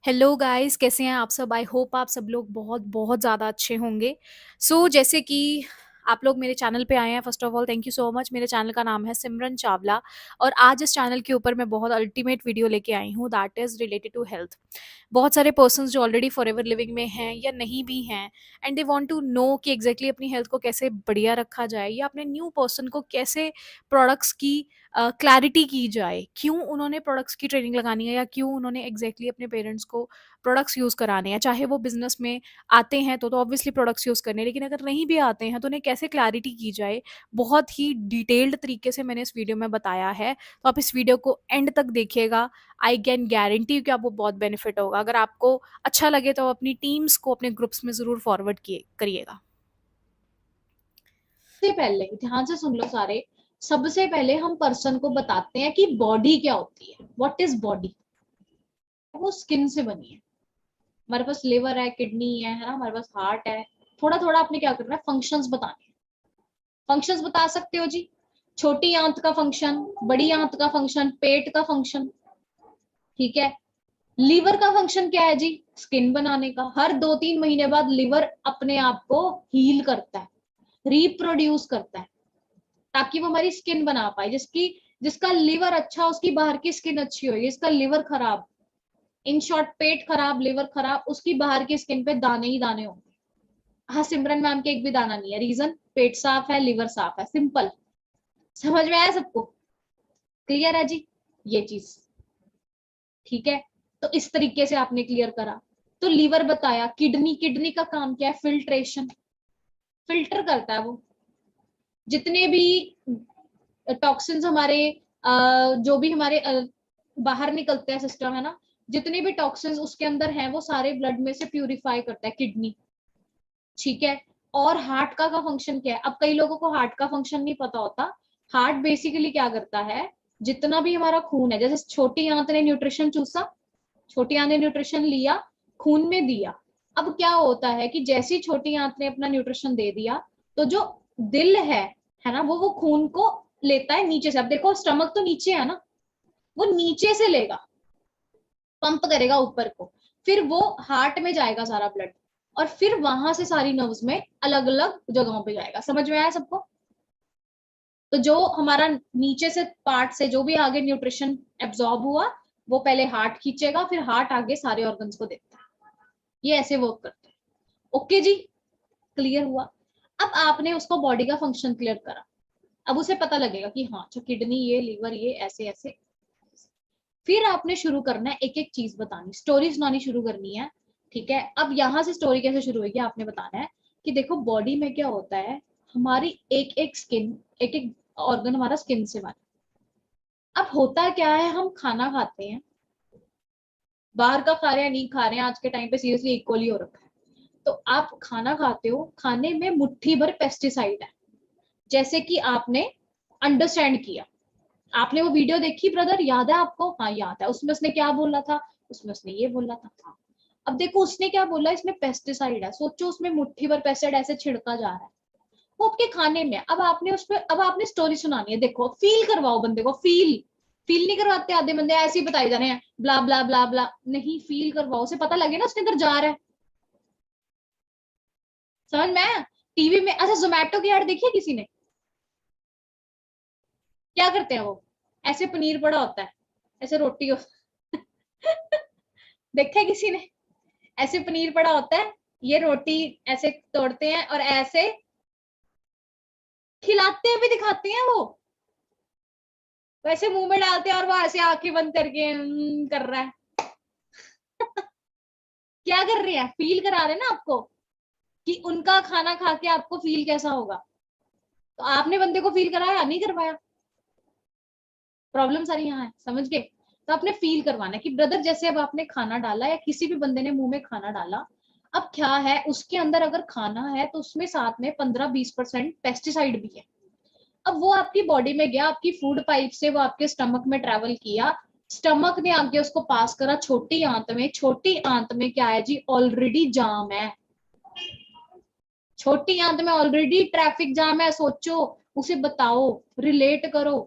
Hello guys, कैसे हैं आप सब। आई होप आप सब लोग बहुत बहुत ज़्यादा अच्छे होंगे। जैसे कि आप लोग मेरे चैनल पे आए हैं, first of all thank you so much. मेरे चैनल का नाम है सिमरन चावला और आज इस चैनल के ऊपर मैं बहुत अल्टीमेट वीडियो लेके आई हूँ that is related to health. बहुत सारे पर्सन्स जो ऑलरेडी फॉरएवर लिविंग में हैं या नहीं भी हैं and they want to know कि एग्जैक्टली अपनी हेल्थ को कैसे बढ़िया रखा जाए या अपने न्यू पर्सन को कैसे प्रोडक्ट्स की क्लैरिटी की जाए, क्यों उन्होंने प्रोडक्ट्स की ट्रेनिंग लगानी है या क्यों उन्होंने एग्जैक्टली अपने पेरेंट्स को प्रोडक्ट्स यूज़ कराने हैं। चाहे वो बिजनेस में आते हैं तो ऑब्वियसली प्रोडक्ट्स यूज़ करने हैं, लेकिन अगर नहीं भी आते हैं तो उन्हें कैसे क्लैरिटी की जाए, बहुत ही डिटेल्ड तरीके से मैंने इस वीडियो में बताया है। तो आप इस वीडियो को एंड तक देखिएगा। आई कैन गारंटी कि आपको बहुत बेनिफिट होगा। अगर आपको अच्छा लगे तो अपनी टीम्स को अपने ग्रुप्स में ज़रूर फॉरवर्ड किए करिएगा। सबसे पहले ध्यान से सुन लो सारे। सबसे पहले हम पर्सन को बताते हैं कि बॉडी क्या होती है। What is body? वो स्किन से बनी है। हमारे पास लिवर है, किडनी है ना, हमारे पास हार्ट है। थोड़ा थोड़ा आपने क्या करना है, फंक्शंस बताने हैं। फंक्शंस बता सकते हो जी। छोटी आंत का फंक्शन, बड़ी आंत का फंक्शन, पेट का फंक्शन। ठीक है। लीवर का फंक्शन क्या है जी? स्किन बनाने का। हर 2-3 महीने बाद लीवर अपने आप को हील करता है, रिप्रोड्यूस करता है, ताकि वो हमारी स्किन बना पाए। जिसका लिवर अच्छा, उसकी बाहर की स्किन अच्छी होगी। जिसका लिवर खराब, इन शॉर्ट पेट खराब, लिवर खराब, उसकी बाहर की स्किन पे दाने ही दाने होंगे। हाँ, सिमरन मैम के एक भी दाना नहीं है। रीजन, पेट साफ है, लिवर साफ है। सिंपल। समझ में आया सबको? क्लियर है जी ये चीज? ठीक है। तो इस तरीके से आपने क्लियर करा। तो लीवर बताया। किडनी, किडनी का काम क्या है? फिल्ट्रेशन। फिल्टर करता है वो जितने भी टॉक्सिन्स हमारे, जो भी हमारे बाहर निकलते हैं सिस्टम है ना, जितने भी टॉक्सिन्स उसके अंदर हैं वो सारे ब्लड में से प्यूरिफाई करता है किडनी। ठीक है। और हार्ट का फंक्शन क्या है? अब कई लोगों को हार्ट का फंक्शन नहीं पता होता। हार्ट बेसिकली क्या करता है, जितना भी हमारा खून है, जैसे छोटी आंत ने न्यूट्रिशन चूसा, छोटी आंत ने न्यूट्रिशन लिया, खून में दिया। अब क्या होता है कि जैसी छोटी आंत ने अपना न्यूट्रिशन दे दिया, तो जो दिल है ना, वो खून को लेता है नीचे से। अब देखो, स्टमक तो नीचे है ना, वो नीचे से लेगा, पंप करेगा ऊपर को। फिर वो हार्ट में जाएगा सारा ब्लड, और फिर वहां से सारी नर्व्स में अलग अलग जगहों पे जाएगा। समझ में आया सबको? तो जो हमारा नीचे से पार्ट से जो भी आगे न्यूट्रिशन एब्जॉर्ब हुआ, वो पहले हार्ट खींचेगा, फिर हार्ट आगे सारे ऑर्गन्स को देता है। ये ऐसे वर्क करता है। ओके जी, क्लियर हुआ। अब आपने उसको बॉडी का फंक्शन क्लियर करा। अब उसे पता लगेगा कि हाँ अच्छा, किडनी ये, लीवर ये, ऐसे ऐसे। फिर आपने शुरू करना है एक एक चीज बतानी, स्टोरी सुनानी शुरू करनी है। ठीक है। अब यहां से स्टोरी कैसे शुरू होगी आपने बताना है कि देखो बॉडी में क्या होता है। हमारी एक एक स्किन, एक एक ऑर्गन हमारा स्किन से बना। अब होता क्या है, हम खाना खाते हैं, बाहर का खा रहे हैं नहीं खा रहे हैं, आज के टाइम पे सीरियसली इक्वली हो रखा है। तो आप खाना खाते हो, खाने में मुट्ठी भर पेस्टिसाइड है। जैसे कि आपने अंडरस्टैंड किया, आपने वो वीडियो देखी ब्रदर, याद है आपको? हाँ याद है। उसमें उसने क्या बोला था? उसमें उसने ये बोला था। हाँ। अब देखो उसने क्या बोला, इसमें पेस्टिसाइड है। सोचो, उसमें मुट्ठी भर पेस्टिसाइड ऐसे छिड़का जा रहा है वो आपके खाने में। अब आपने उसमें, अब आपने स्टोरी सुनानी है। देखो, फील करवाओ बंदे को। फील फील नहीं करवाते आधे बंदे, ऐसे ही बताए जा रहे हैं ब्ला ब्ला ब्ला ब्ला। नहीं, फील करवाओ, उसे पता लगे ना उसके अंदर जा रहा है। समझ में? टीवी में, अच्छा जोमेटो की ऐड देखी है किसी ने? क्या करते हैं वो? ऐसे पनीर पड़ा होता है, ऐसे रोटी हो देखा है किसी ने? ऐसे पनीर पड़ा होता है, ये रोटी ऐसे तोड़ते हैं और ऐसे खिलाते हैं भी, दिखाते हैं वो। वैसे मुंह में डालते हैं और वो ऐसे आंखें बंद करके कर रहा है क्या कर रहे हैं? फील करा रहे हैं ना आपको कि उनका खाना खा के आपको फील कैसा होगा। तो आपने बंदे को फील कराया नहीं करवाया? प्रॉब्लम सारी यहाँ है, समझ गए? तो आपने फील करवाना है कि ब्रदर, जैसे अब आपने खाना डाला या किसी भी बंदे ने मुंह में खाना डाला, अब क्या है उसके अंदर, अगर खाना है तो उसमें साथ में 15-20% पेस्टिसाइड भी है। अब वो आपकी बॉडी में गया, आपकी फूड पाइप से वो आपके स्टमक में ट्रेवल किया, स्टमक ने आगे उसको पास करा छोटी आंत में। छोटी आंत में क्या है जी? ऑलरेडी जाम है। छोटी आंत में ऑलरेडी ट्रैफिक जाम है। सोचो, उसे बताओ, रिलेट करो।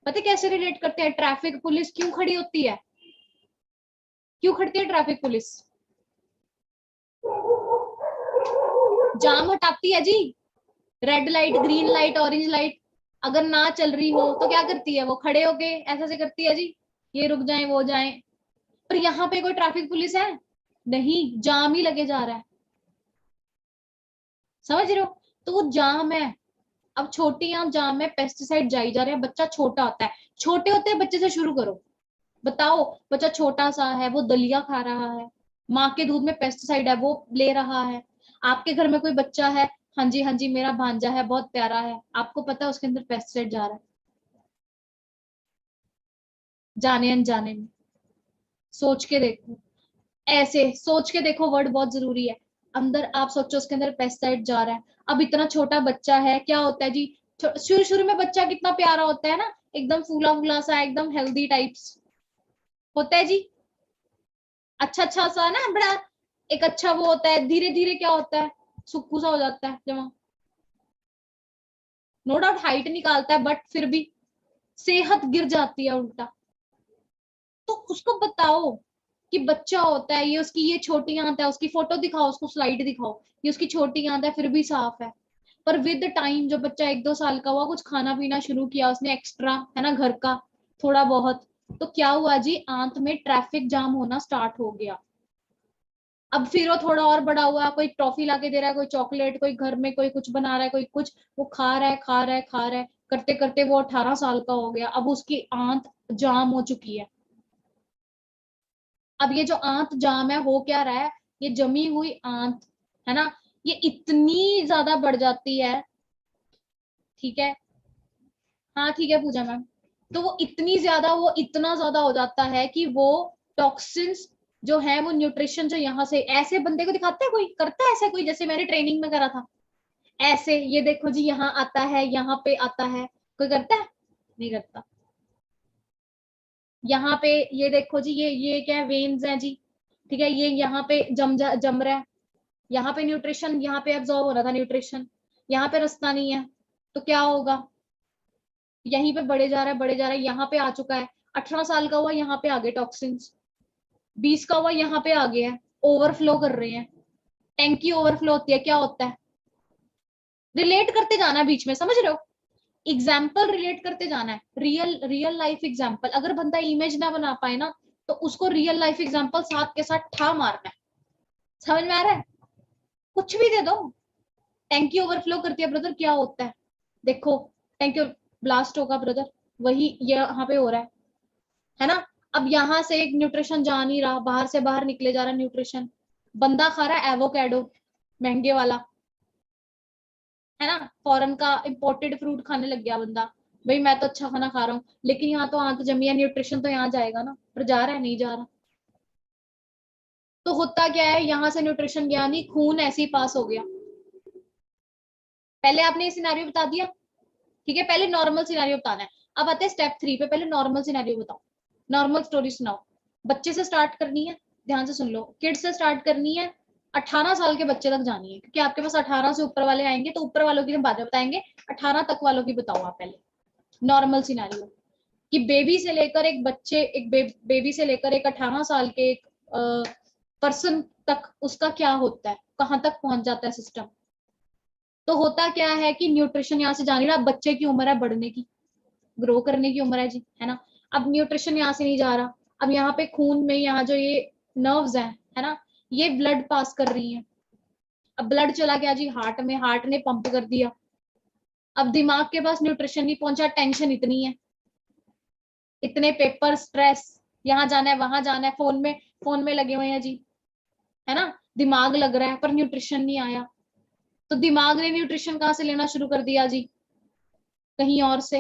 पता कैसे रिलेट करते हैं? ट्रैफिक पुलिस क्यों खड़ी होती है? क्यों खड़ती है ट्रैफिक पुलिस? जाम हटाती है जी, red light, green light, orange light अगर ना चल रही हो तो क्या करती है? वो खड़े होके ऐसा से करती है जी, ये रुक जाए वो जाए। पर यहाँ पे कोई ट्रैफिक पुलिस है नहीं, जाम ही लगे जा रहा है। समझ रहे हो? तो वो जाम है। अब छोटी यहाँ जाम में पेस्टिसाइड जाई जा रहे हैं, बच्चा छोटा होता है, छोटे होते हैं बच्चे से शुरू करो। बताओ, बच्चा छोटा सा है, वो दलिया खा रहा है, माँ के दूध में पेस्टिसाइड है वो ले रहा है। आपके घर में कोई बच्चा है, हाँ जी हाँ जी मेरा भांजा है बहुत प्यारा है, आपको पता है उसके अंदर पेस्टिसाइड जा रहा है, जाने अनजाने में। सोच के देखो, ऐसे सोच के देखो, वर्ड बहुत जरूरी है। अंदर आप सोचो उसके अंदर पेस्टिसाइड जा रहा है। अब इतना छोटा बच्चा है, क्या होता है जी, शुरू शुरू में बच्चा कितना प्यारा होता है ना, एकदम फूला फूला सा, एकदम हेल्दी टाइप्स होता है जी, अच्छा अच्छा सा ना, बड़ा एक अच्छा वो होता है। धीरे धीरे क्या होता है, सुक्कू सा हो जाता है जमा। नो डाउट हाइट निकालता है, बट फिर भी सेहत गिर जाती है उल्टा। तो उसको बताओ कि बच्चा होता है, ये उसकी ये छोटी आंत है, उसकी फोटो दिखाओ, उसको स्लाइड दिखाओ, ये उसकी छोटी आंत है फिर भी साफ है। पर विद टाइम जो बच्चा 1-2 साल का हुआ, कुछ खाना पीना शुरू किया उसने एक्स्ट्रा, है ना, घर का थोड़ा बहुत, तो क्या हुआ जी, आंत में ट्रैफिक जाम होना स्टार्ट हो गया। अब फिर वो थोड़ा और बड़ा हुआ, कोई टॉफी लाके दे रहा है, कोई चॉकलेट, कोई घर में कोई कुछ बना रहा है, कोई कुछ, वो खा रहा है खा रहा है खा रहा है, करते करते वो 18 साल का हो गया। अब उसकी आंत जाम हो चुकी है। अब ये जो आंत जाम है, हो क्या रहा है, ये जमी हुई आंत, है ना, ये इतनी ज्यादा बढ़ जाती है। ठीक है, हाँ ठीक है पूजा मैम। तो वो इतनी ज्यादा, वो इतना ज्यादा हो जाता है कि वो टॉक्सिन्स जो है, वो न्यूट्रिशन जो यहाँ से, ऐसे बंदे को दिखाता है, कोई करता है ऐसे, कोई जैसे मैंने ट्रेनिंग में करा था ऐसे, ये देखो जी यहाँ आता है, यहाँ पे आता है, कोई करता है? नहीं करता। यहाँ पे ये देखो जी, ये क्या है, वेन्स है जी, ठीक है, ये यहाँ पे जम रहा है, यहाँ पे न्यूट्रिशन, यहाँ पे एब्जॉर्ब हो रहा था न्यूट्रिशन, यहाँ पे रास्ता नहीं है, तो क्या होगा, यहीं पे बढ़े जा रहा है बढ़े जा रहा है, यहाँ पे आ चुका है। 18 साल का हुआ, यहाँ पे आ गए टॉक्सिन्स। 20 का हुआ, यहाँ पे आ गया है, ओवरफ्लो कर रहे हैं। टैंकी ओवरफ्लो होती है, क्या होता है, रिलेट करते जाना है बीच में, समझ रहे हो, एग्जाम्पल रिलेट करते जाना है, रियल रियल लाइफ एग्जाम्पल। अगर बंदा इमेज ना बना पाए ना, तो उसको रियल लाइफ एग्जाम्पल साथ के साथ ठा मारना है। समझ में आ रहा है? कुछ भी दे दो। टैंकी ओवरफ्लो करती है ब्रदर, क्या होता है, देखो, टैंकी ब्लास्ट होगा ब्रदर, वही यहाँ पे हो रहा है ना। अब यहाँ से एक न्यूट्रिशन जा नहीं रहा, बाहर से बाहर निकले जा रहा न्यूट्रिशन। बंदा खा रहा है एवोकेडो, महंगे वाला, है ना, फॉरेन का इंपोर्टेड फ्रूट खाने लग गया बंदा। भाई मैं तो अच्छा खाना खा रहा हूँ, लेकिन यहाँ तो आंत जमी है, न्यूट्रिशन तो यहाँ जाएगा ना, पर जा रहा है नहीं जा रहा। तो होता क्या है, यहाँ से न्यूट्रिशन गया नहीं, खून ऐसे ही पास हो गया। पहले आपने ये सिनेरियो बता दिया, ठीक है, पहले नॉर्मल सिनेरियो बताना है। अब आते हैं स्टेप 3 पे, पहले नॉर्मल सिनेरियो बताओ, नॉर्मल स्टोरी सुनाओ। बच्चे से स्टार्ट करनी है, ध्यान से सुन लो, किड से स्टार्ट करनी है, 18 साल के बच्चे तक जानी है, क्योंकि आपके पास 18 से ऊपर वाले आएंगे, तो ऊपर वालों की हम बाद में बताएंगे, 18 तक वालों की बताओ आप पहले। नॉर्मल सिनेरियो कि बेबी से लेकर एक बच्चे, एक बेबी से लेकर एक 18 साल के एक पर्सन तक उसका क्या होता है, कहां तक पहुंच जाता है सिस्टम। तो होता क्या है कि न्यूट्रिशन यहाँ से जानी रहा, बच्चे की उम्र है बढ़ने की, ग्रो करने की उम्र है जी, है ना। अब न्यूट्रिशन यहाँ से नहीं जा रहा, अब यहाँ पे खून में, यहाँ जो ये नर्व्स हैं, है ना, ये ब्लड पास कर रही है। अब ब्लड चला गया जी हार्ट में, हार्ट ने पंप कर दिया। अब दिमाग के पास न्यूट्रिशन नहीं पहुंचा, टेंशन इतनी है, इतने पेपर स्ट्रेस, यहाँ जाना है वहां जाना है, फोन में लगे हुए हैं जी, है ना, दिमाग लग रहा है पर न्यूट्रिशन नहीं आया। तो दिमाग ने न्यूट्रिशन कहाँ से लेना शुरू कर दिया जी, कहीं और से।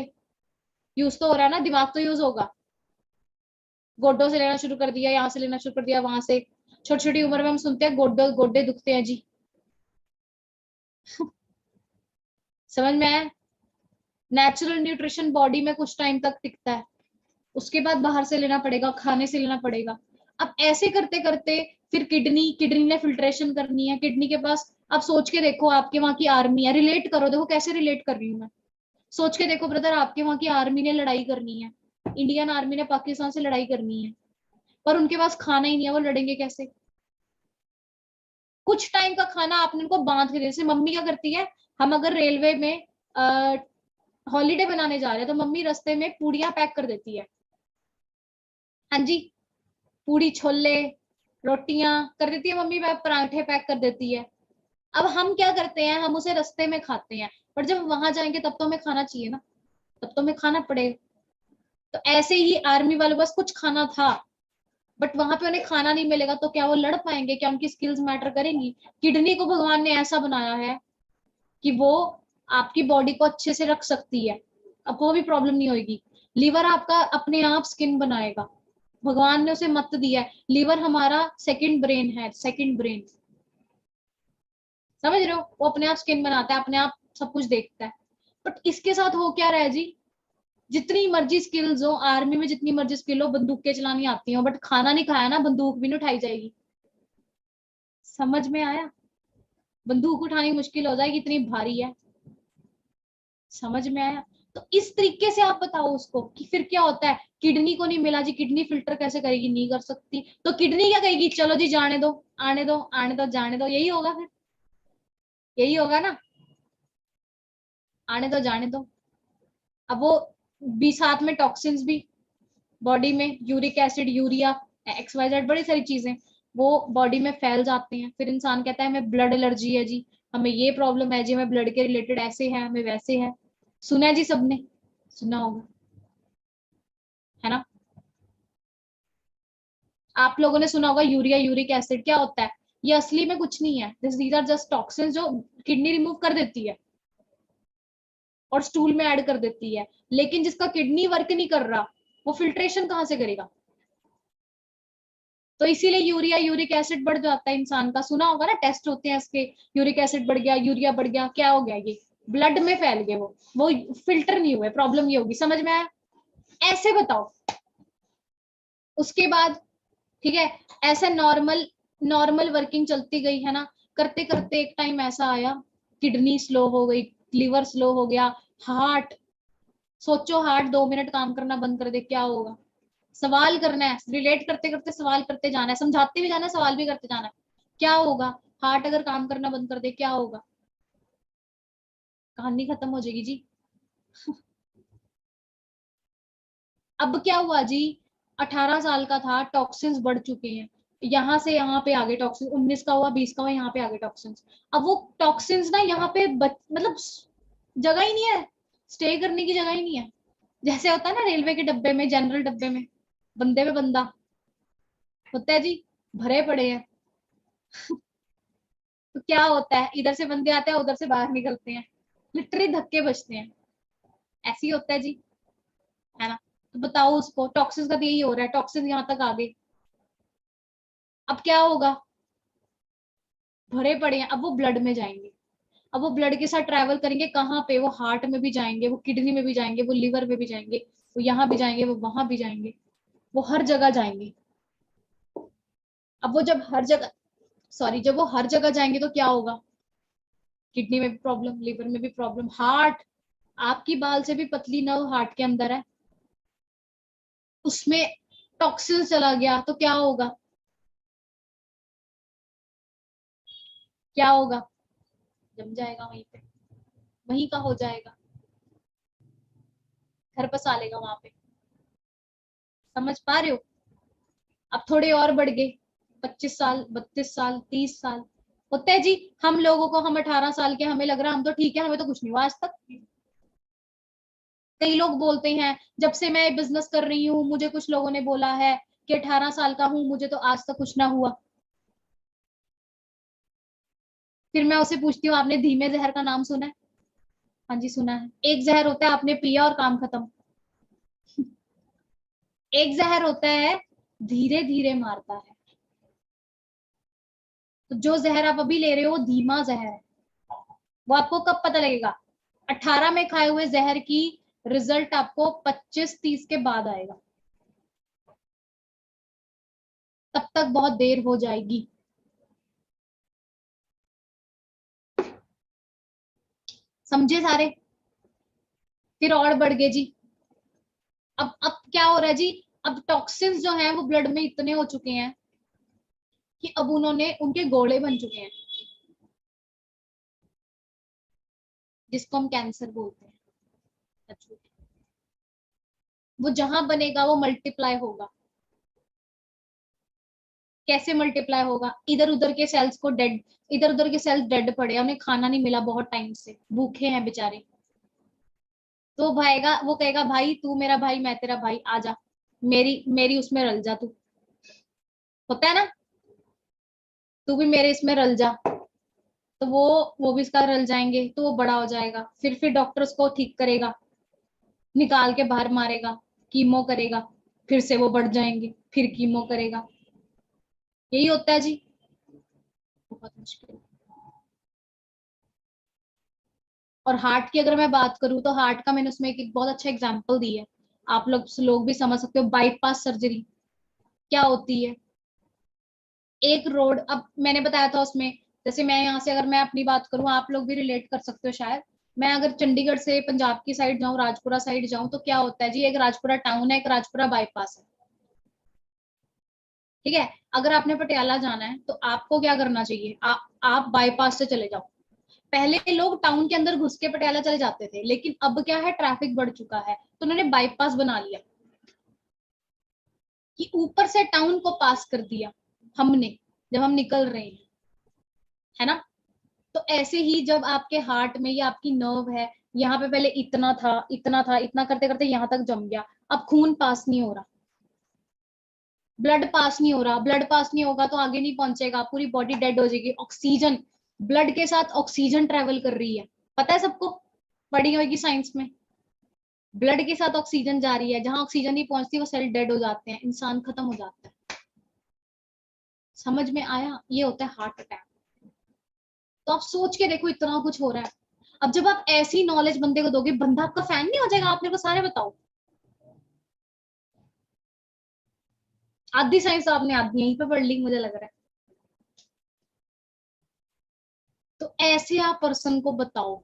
यूज तो हो रहा है ना, दिमाग तो यूज होगा, गोड्डों से लेना शुरू कर दिया, यहाँ से लेना शुरू कर दिया, वहां से। छोटी छोटी उम्र में हम सुनते हैं गोड्डे गोड्डे दुखते हैं जी। समझ में आया? नेचुरल न्यूट्रिशन बॉडी में कुछ टाइम तक टिकता है, उसके बाद बाहर से लेना पड़ेगा, खाने से लेना पड़ेगा। अब ऐसे करते करते फिर किडनी किडनी ने फिल्ट्रेशन करनी है, किडनी के पास, अब सोच के देखो आपके वहां की आर्मी है, रिलेट करो, देखो कैसे रिलेट कर रही हूँ मैं। सोच के देखो ब्रदर, आपके वहां की आर्मी ने लड़ाई करनी है, इंडियन आर्मी ने पाकिस्तान से लड़ाई करनी है, पर उनके पास खाना ही नहीं है, वो लड़ेंगे कैसे? कुछ टाइम का खाना आपने उनको बांध के, जैसे मम्मी क्या करती है, हम अगर रेलवे में हॉलीडे बनाने जा रहे हैं तो मम्मी रास्ते में पूड़ियां पैक कर देती है। हाँ जी, पूड़ी छोले रोटियां कर देती है मम्मी, पराठे पैक कर देती है। अब हम क्या करते हैं, हम उसे रास्ते में खाते हैं, पर जब वहां जाएंगे तब तो हमें खाना चाहिए ना, तब तो हमें खाना पड़ेगा। तो ऐसे ही आर्मी वालों के पास कुछ खाना था, बट वहां पे उन्हें खाना नहीं मिलेगा तो क्या वो लड़ पाएंगे? क्या उनकी स्किल्स मैटर करेंगी? किडनी को भगवान ने ऐसा बनाया है कि वो आपकी बॉडी को अच्छे से रख सकती है, आपको भी प्रॉब्लम नहीं होगी। लीवर आपका अपने आप स्किन बनाएगा, भगवान ने उसे मत दिया है। लीवर हमारा सेकंड ब्रेन है, सेकंड ब्रेन, समझ रहे हो? वो अपने आप स्किन बनाता है, अपने आप सब कुछ देखता है। बट इसके साथ हो क्या रहा है जी, जितनी मर्जी स्किल्स हो आर्मी में, जितनी मर्जी स्किल हो, बंदूकें चलानी आती हो, बट खाना नहीं खाया ना, बंदूक भी नहीं उठाई जाएगी। समझ में आया? बंदूक उठानी मुश्किल हो जाएगी, इतनी भारी है। समझ में आया? तो इस तरीके से आप बताओ उसको कि फिर क्या होता है, किडनी को नहीं मिला जी, किडनी फिल्टर कैसे करेगी? नहीं कर सकती, तो किडनी क्या कहेगी? चलो जी जाने दो, आने दो, आने दो, जाने दो, यही होगा फिर, यही होगा ना, आने दो जाने दो। अब वो भी साथ में टॉक्सिन्स भी बॉडी में, यूरिक एसिड, यूरिया, XYZ, बड़ी सारी चीजें वो बॉडी में फैल जाते हैं। फिर इंसान कहता है हमें ब्लड एलर्जी है जी, हमें ये प्रॉब्लम है जी, हमें ब्लड के रिलेटेड ऐसे है, हमें वैसे है। सुना है जी सबने, सुना होगा, है ना? आप लोगों ने सुना होगा यूरिया, यूरिक एसिड क्या होता है? ये असली में कुछ नहीं है, दीज आर जस्ट टॉक्सिन्स जो किडनी रिमूव कर देती है और स्टूल में ऐड कर देती है। लेकिन जिसका किडनी वर्क नहीं कर रहा, वो फिल्ट्रेशन कहाँ से करेगा? तो इसीलिए यूरिया, यूरिक एसिड बढ़ जाता है इंसान का। सुना होगा ना, टेस्ट होते हैं इसके, यूरिक एसिड बढ़ गया, यूरिया बढ़ गया, क्या हो गया? ये ब्लड में फैल गए, वो फिल्टर नहीं हुए, प्रॉब्लम ये होगी। समझ में आया? ऐसे बताओ। उसके बाद ठीक है, ऐसे नॉर्मल नॉर्मल वर्किंग चलती गई, है ना? करते करते एक टाइम ऐसा आया, किडनी स्लो हो गई, लीवर स्लो हो गया, हार्ट, सोचो हार्ट 2 मिनट काम करना बंद कर दे, क्या होगा? सवाल करना है, रिलेट करते करते सवाल करते जाना है, समझाते भी जाना है, सवाल भी करते जाना है। क्या होगा? हार्ट अगर काम करना बंद कर दे क्या होगा? कहानी खत्म हो जाएगी जी। अब क्या हुआ जी, 18 साल का था, टॉक्सिन्स बढ़ चुके हैं, यहाँ से यहाँ पे आगे टॉक्सिन, 19 का हुआ, 20 का हुआ, यहाँ पे आगे टॉक्सिन्स। अब वो टॉक्सिन्स ना यहाँ पे मतलब जगह ही नहीं है, स्टे करने की जगह ही नहीं है। जैसे होता है ना रेलवे के डब्बे में, जनरल डब्बे में बंदे पे बंदा होता है जी, भरे पड़े हैं। तो क्या होता है, इधर से बंदे आते हैं, उधर से बाहर निकलते हैं, लिटरली धक्के बजते हैं। ऐसे ही होता है जी, है ना? तो बताओ, उसको टॉक्सिन का तो यही हो रहा है, टॉक्सिन यहाँ तक आ गए। अब क्या होगा? भरे पड़े हैं, अब वो ब्लड में जाएंगे। अब वो ब्लड के साथ ट्रैवल करेंगे कहाँ पे? वो हार्ट में भी जाएंगे, वो किडनी में भी जाएंगे, वो लीवर में भी जाएंगे, वो यहाँ भी जाएंगे, वो वहां भी जाएंगे, वो हर जगह जाएंगे। अब वो जब हर जगह, सॉरी, जब वो हर जगह जाएंगे तो क्या होगा? किडनी में भी प्रॉब्लम, लिवर में भी प्रॉब्लम, हार्ट, आपकी बाल से भी पतली नर्व हार्ट के अंदर है, उसमें टॉक्सिन चला गया तो क्या होगा? क्या होगा? जम जाएगा वहीं पे, वहीं का हो जाएगा, घर बसा लेगा वहां पे। समझ पा रहे हो? अब थोड़े और बढ़ गए, 25 साल, 32 साल, 30 साल, होते हैं जी। हम लोगों को, हम 18 साल के, हमें लग रहा है हम तो ठीक है, हमें तो कुछ नहीं हुआ आज तक। कई लोग बोलते हैं जब से मैं बिजनेस कर रही हूँ, मुझे कुछ लोगों ने बोला है कि 18 साल का हूँ, मुझे तो आज तक कुछ ना हुआ। फिर मैं उसे पूछती हूँ, आपने धीमे जहर का नाम सुना है? हाँ जी सुना है। एक जहर होता है आपने पिया और काम खत्म, एक जहर होता है धीरे धीरे मारता है। तो जो जहर आप अभी ले रहे हो वो धीमा जहर है, वो आपको कब पता लगेगा? 18 में खाए हुए जहर की रिजल्ट आपको 25-30 के बाद आएगा, तब तक बहुत देर हो जाएगी। समझे सारे? फिर और बढ़ गए जी। अब क्या हो रहा है जी, अब टॉक्सिन्स जो हैं वो ब्लड में इतने हो चुके हैं कि अब उन्होंने उनके गोले बन चुके हैं, जिसको हम कैंसर बोलते हैं। वो जहां बनेगा वो मल्टीप्लाई होगा। कैसे मल्टीप्लाई होगा? इधर उधर के सेल्स को डेड, इधर उधर के सेल्स डेड पड़े, उन्हें खाना नहीं मिला, बहुत टाइम से भूखे हैं बेचारे। तो भाईगा वो कहेगा भाई तू मेरा भाई मैं तेरा भाई, आजा मेरी मेरी उसमें रल जा तू, होता है ना, तू भी मेरे इसमें रल जा। तो वो भी इसका रल जाएंगे, तो वो बड़ा हो जाएगा, फिर डॉक्टर उसको ठीक करेगा, निकाल के बाहर मारेगा, कीमो करेगा, फिर से वो बढ़ जाएंगे, फिर कीमो करेगा। यही होता है जी। बहुत मुश्किल। और हार्ट की अगर मैं बात करूं तो हार्ट का मैंने उसमें एक बहुत अच्छा एग्जांपल दी है, आप लोग भी समझ सकते हो। बाईपास सर्जरी क्या होती है? एक रोड, अब मैंने बताया था उसमें, जैसे मैं यहाँ से अगर मैं अपनी बात करूं, आप लोग भी रिलेट कर सकते हो शायद। मैं अगर चंडीगढ़ से पंजाब की साइड जाऊं, राजपुरा साइड जाऊं, तो क्या होता है जी, एक राजपुरा टाउन है, एक राजपुरा बाईपास है, ठीक है। अगर आपने पटियाला जाना है तो आपको क्या करना चाहिए, आप बाईपास से चले जाओ। पहले लोग टाउन के अंदर घुस के पटियाला चले जाते थे, लेकिन अब क्या है, ट्रैफिक बढ़ चुका है, तो उन्होंने बाईपास बना लिया कि ऊपर से टाउन को पास कर दिया हमने, जब हम निकल रहे हैं, है ना। तो ऐसे ही जब आपके हार्ट में या आपकी नर्व है, यहाँ पे पहले इतना था इतना था, इतना करते करते यहाँ तक जम गया, अब खून पास नहीं हो रहा, ब्लड पास नहीं हो रहा, ब्लड पास नहीं होगा तो आगे नहीं पहुंचेगा, पूरी बॉडी डेड हो जाएगी। ऑक्सीजन, ब्लड के साथ ऑक्सीजन ट्रेवल कर रही है, पता है सबको, पढ़ी होगी साइंस में। ब्लड के साथ ऑक्सीजन जा रही है, जहां ऑक्सीजन नहीं पहुंचती वो सेल डेड हो जाते हैं, इंसान खत्म हो जाता है। समझ में आया? ये होता है हार्ट अटैक। तो आप सोच के देखो, इतना कुछ हो रहा है। अब जब आप ऐसी नॉलेज बंदे को दोगे, बंदा आपका फैन नहीं हो जाएगा? आप मेरे को सारे बताओ। आधी साइंस आपने आधी यहीं पे पढ़ ली, मुझे लग रहा है। तो ऐसे आप पर्सन को बताओ,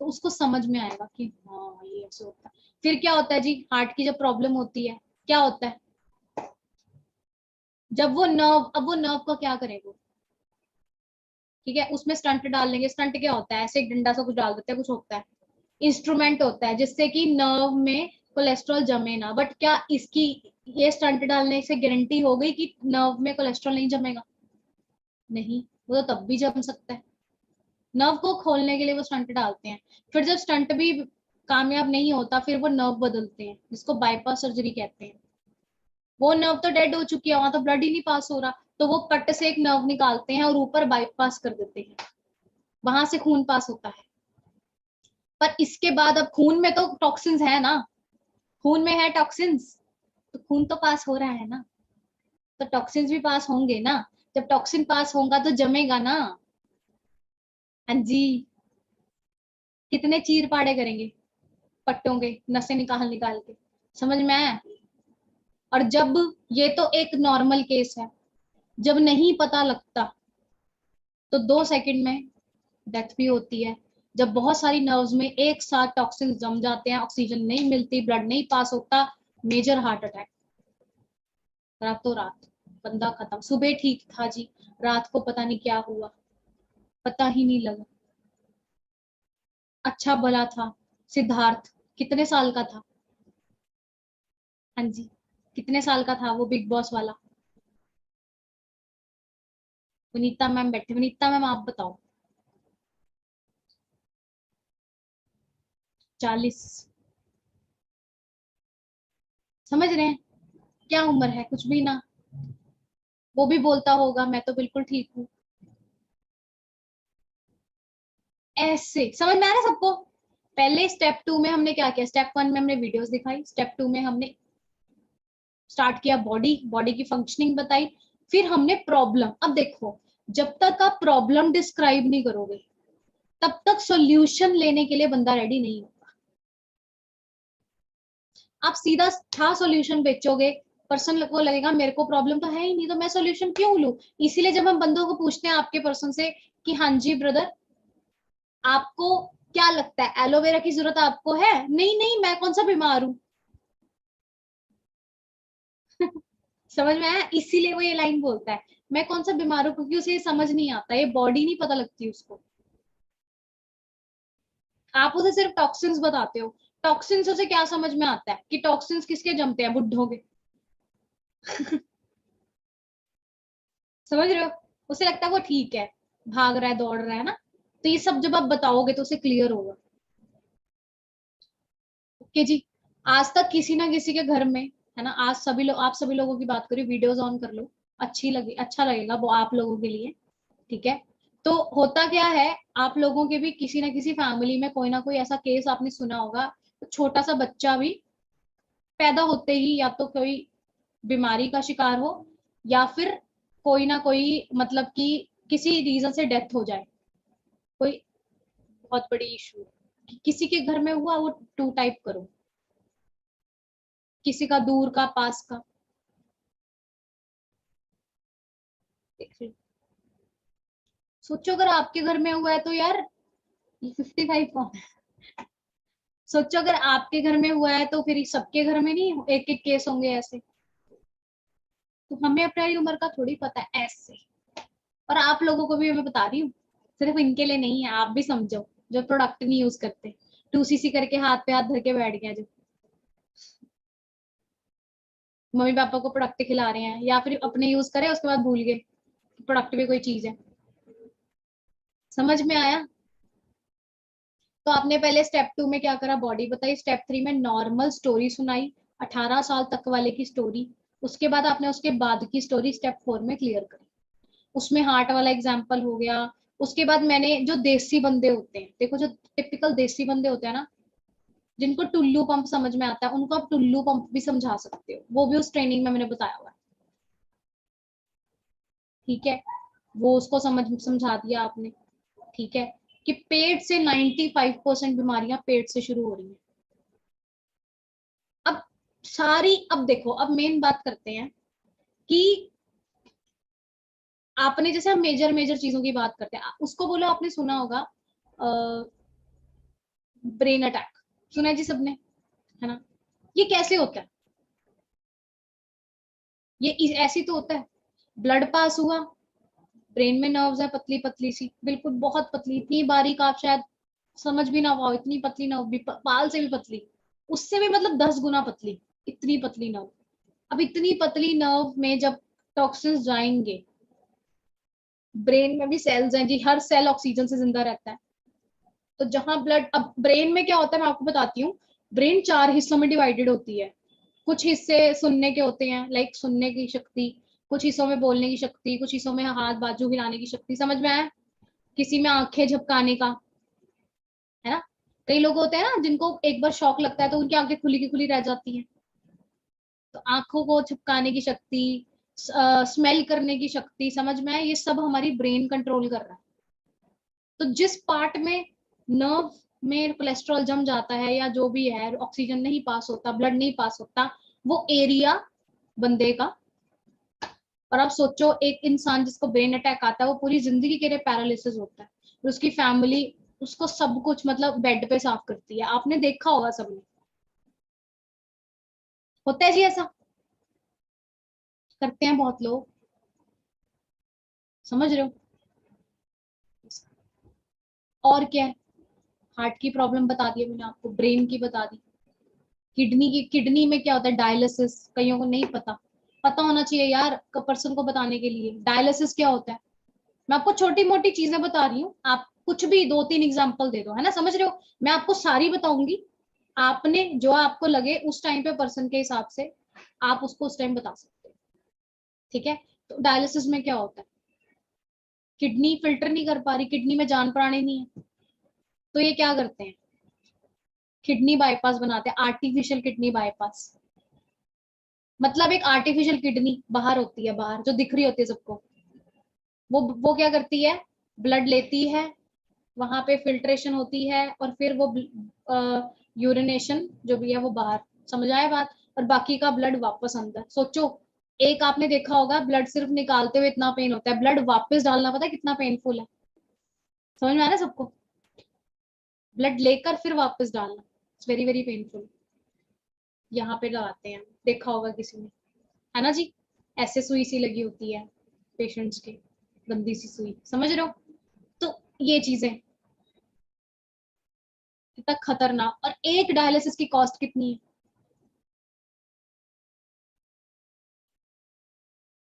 तो उसको समझ में आएगा कि हाँ ये ऐसे होता है। फिर क्या होता है जी, हार्ट की जब प्रॉब्लम होती है, क्या होता है, जब वो नर्व, अब वो नर्व का क्या करेगा, ठीक है, उसमें स्टंट डाल लेंगे। स्टंट क्या होता है, ऐसे एक डंडा सा कुछ डाल देते हैं, कुछ होता है, इंस्ट्रूमेंट होता है जिससे कि नर्व में कोलेस्ट्रॉल जमे ना। बट क्या इसकी, ये स्टंट डालने से गारंटी हो गई कि नर्व में कोलेस्ट्रॉल नहीं जमेगा? नहीं, वो तो तब भी जम सकता है। नर्व को खोलने के लिए वो स्टंट डालते हैं। फिर जब स्टंट भी कामयाब नहीं होता, फिर वो नर्व बदलते हैं, जिसको बाईपास सर्जरी कहते हैं। वो नर्व तो डेड हो चुकी है, वहां तो ब्लड ही नहीं पास हो रहा, तो वो कट से एक नर्व निकालते हैं और ऊपर बाईपास कर देते हैं, वहां से खून पास होता है। पर इसके बाद अब खून में तो टॉक्सिन्स है ना, खून में है टॉक्सिन्स, तो खून तो पास हो रहा है ना, तो टॉक्सिन्स भी पास होंगे ना। जब टॉक्सिन पास होगा तो जमेगा ना। हाँ जी। कितने चीर पाड़े करेंगे, पट्टोगे, नसें निकाल निकाल के, समझ में आया? और जब, ये तो एक नॉर्मल केस है, जब नहीं पता लगता तो 2 सेकंड में डेथ भी होती है। जब बहुत सारी नर्व्स में एक साथ टॉक्सिन जम जाते हैं, ऑक्सीजन नहीं मिलती, ब्लड नहीं पास होता, मेजर हार्ट अटैक, रातों रात बंदा खत्म। सुबह ठीक था जी, रात को पता नहीं क्या हुआ, पता ही नहीं लगा। अच्छा भला था। सिद्धार्थ कितने साल का था? हाँ जी, कितने साल का था वो बिग बॉस वाला? वनीता मैम बैठे, वनीता मैम आप बताओ। 40। समझ रहे हैं? क्या उम्र है, कुछ भी ना। वो भी बोलता होगा मैं तो बिल्कुल ठीक हूँ। ऐसे समझ में आ रहा है सबको? पहले स्टेप 2 में हमने क्या किया, स्टेप 1 में हमने वीडियोस दिखाई, स्टेप 2 में हमने स्टार्ट किया, बॉडी बॉडी की फंक्शनिंग बताई, फिर हमने प्रॉब्लम। अब देखो, जब तक आप प्रॉब्लम डिस्क्राइब नहीं करोगे, तब तक सॉल्यूशन लेने के लिए बंदा रेडी नहीं होगा। आप सीधा था सॉल्यूशन बेचोगे, पर्सन को लगेगा मेरे को प्रॉब्लम तो है ही नहीं, तो मैं सॉल्यूशन क्यों लूं। इसीलिए जब हम बंदों को पूछते हैं आपके पर्सन से कि हाँ जी ब्रदर, आपको क्या लगता है, एलोवेरा की जरूरत आपको है? नहीं नहीं, मैं कौन सा बीमार हूं। समझ में आया? इसीलिए वो ये लाइन बोलता है मैं कौन सा बीमार हूँ, क्योंकि उसे ये समझ नहीं आता, ये बॉडी नहीं पता लगती उसको। आप उसे सिर्फ टॉक्सिन्स बताते हो, टॉक्सिन्स उसे क्या समझ में आता है कि टॉक्सिन्स किसके जमते हैं, बुड्ढों के। समझ रहे हो? उसे लगता है वो ठीक है, भाग रहा है दौड़ रहा है ना। तो ये सब जब आप बताओगे तो उसे क्लियर होगा। ओके जी। आज तक किसी ना किसी के घर में, है ना, आज सभी लोग, आप सभी लोगों की बात करिए, वीडियोस ऑन कर लो, अच्छी लगी, अच्छा लगेगा वो आप लोगों के लिए। ठीक है। तो होता क्या है, आप लोगों के भी किसी ना किसी फैमिली में कोई ना कोई ऐसा केस आपने सुना होगा, तो छोटा सा बच्चा भी पैदा होते ही या तो कोई बीमारी का शिकार हो, या फिर कोई ना कोई मतलब कि किसी रीजन से डेथ हो जाए, कोई बहुत बड़ी इशू किसी के घर में हुआ, वो टू टाइप करो, किसी का दूर का पास का। देख लो। सोचो अगर आपके घर में हुआ है तो यार, ये 55 कौन है? सोचो अगर आपके घर में हुआ है तो फिर सबके घर में नहीं एक एक केस होंगे ऐसे। तो हमें अपनी उम्र का थोड़ी पता है ऐसे। और आप लोगों को भी मैं बता रही हूँ, सिर्फ इनके लिए नहीं है, आप भी समझो, जो प्रोडक्ट नहीं यूज करते, 2cc करके हाथ पे हाथ धर के बैठ गया, जो मम्मी पापा को प्रोडक्ट खिला रहे हैं, या फिर अपने यूज करे उसके बाद भूल गए प्रोडक्ट भी कोई चीज है। समझ में आया? तो आपने पहले स्टेप 2 में क्या करा, बॉडी बताई, स्टेप 3 में नॉर्मल स्टोरी सुनाई, 18 साल तक वाले की स्टोरी। उसके बाद आपने उसके बाद की स्टोरी स्टेप 4 में क्लियर करी, उसमें हार्ट वाला एग्जाम्पल हो गया। उसके बाद मैंने जो देसी बंदे होते हैं, देखो जो टिपिकल देसी बंदे होते हैं ना, जिनको टुल्लू पंप समझ में आता है, उनको आप टुल्लू पंप भी समझा सकते हो, वो भी उस ट्रेनिंग में मैंने बताया हुआ है। ठीक है। वो उसको समझा दिया आपने। ठीक है। कि पेट से 95% बीमारियां पेट से शुरू हो रही हैं। अब सारी, अब देखो, अब मेन बात करते हैं कि आपने, जैसे हम मेजर मेजर चीजों की बात करते हैं, उसको बोलो, आपने सुना होगा ब्रेन अटैक, सुना है जी सबने, है ना? ये कैसे होता है? ये ऐसी तो होता है, ब्लड पास हुआ, ब्रेन में नर्व्स है पतली पतली सी, बिल्कुल बहुत पतली, इतनी बारीक आप शायद समझ भी ना पाओ, इतनी पतली नर्व भी, बाल से भी पतली, उससे भी मतलब 10 गुना पतली, इतनी पतली नर्व। अब इतनी पतली नर्व में जब टॉक्सिन्स जाएंगे, ब्रेन में भी सेल्स हैं जी, हर सेल ऑक्सीजन से जिंदा रहता है। तो जहां ब्लड, अब ब्रेन में क्या होता है मैं आपको बताती हूँ, ब्रेन 4 हिस्सों में डिवाइडेड होती है। कुछ हिस्से सुनने के होते हैं, लाइक सुनने की शक्ति, कुछ हिस्सों में बोलने की शक्ति, कुछ हिस्सों में हाथ बाजू हिलाने की शक्ति, समझ में आया? किसी में आंखें झपकाने का, है ना? कई लोग होते हैं ना जिनको एक बार शौक लगता है तो उनकी आंखें खुली की खुली रह जाती हैं। तो आंखों को झपकाने की शक्ति, स्मेल करने की शक्ति, समझ में आया? ये सब हमारी ब्रेन कंट्रोल कर रहा है। तो जिस पार्ट में नर्व में कोलेस्ट्रॉल जम जाता है या जो भी है, ऑक्सीजन नहीं पास होता, ब्लड नहीं पास होता, वो एरिया बंदे का, और आप सोचो एक इंसान जिसको ब्रेन अटैक आता है वो पूरी जिंदगी के लिए पैरालिसिस होता है, और उसकी फैमिली उसको सब कुछ मतलब बेड पे साफ करती है, आपने देखा होगा सबने। होता है जी ऐसा, करते हैं बहुत लोग। समझ रहे हो? और क्या है, हार्ट की प्रॉब्लम बता दी मैंने आपको, ब्रेन की बता दी, किडनी की, किडनी में क्या होता है, डायलिसिस, कईयों को नहीं पता, पता होना चाहिए यार पर्सन को बताने के लिए, डायलिसिस क्या होता है। मैं आपको छोटी मोटी चीजें बता रही हूँ, आप कुछ भी 2-3 एग्जांपल दे दो, है ना, समझ रहे हो? मैं आपको सारी बताऊंगी, आपने जो आपको लगे उस टाइम पे पर्सन के हिसाब से आप उसको उस टाइम बता सकते हो। ठीक है। तो डायलिसिस में क्या होता है, किडनी फिल्टर नहीं कर पा रही, किडनी में जान प्राणी नहीं है, तो ये क्या करते हैं, किडनी बाईपास बनाते हैं, आर्टिफिशियल किडनी बाईपास। मतलब एक आर्टिफिशियल किडनी बाहर होती है, बाहर जो दिख रही होती है सबको, वो क्या करती है, ब्लड लेती है, वहां पे फिल्ट्रेशन होती है, और फिर वो यूरिनेशन जो भी है वो बाहर, समझ आया बात? और बाकी का ब्लड वापस अंदर। सोचो, एक आपने देखा होगा ब्लड सिर्फ निकालते हुए इतना पेन होता है, ब्लड वापस डालना पता है कितना पेनफुल है? समझ में आ रहा है सबको? ब्लड लेकर फिर वापस डालना, इट्स वेरी वेरी पेनफुल। यहाँ पे लगाते हैं, देखा होगा किसी ने, है ना जी? ऐसे सुई सी लगी होती है पेशेंट्स के, गंदी सी सुई, समझ रहे हो? तो ये चीजें कितना खतरनाक। और एक डायलिसिस की कॉस्ट कितनी है?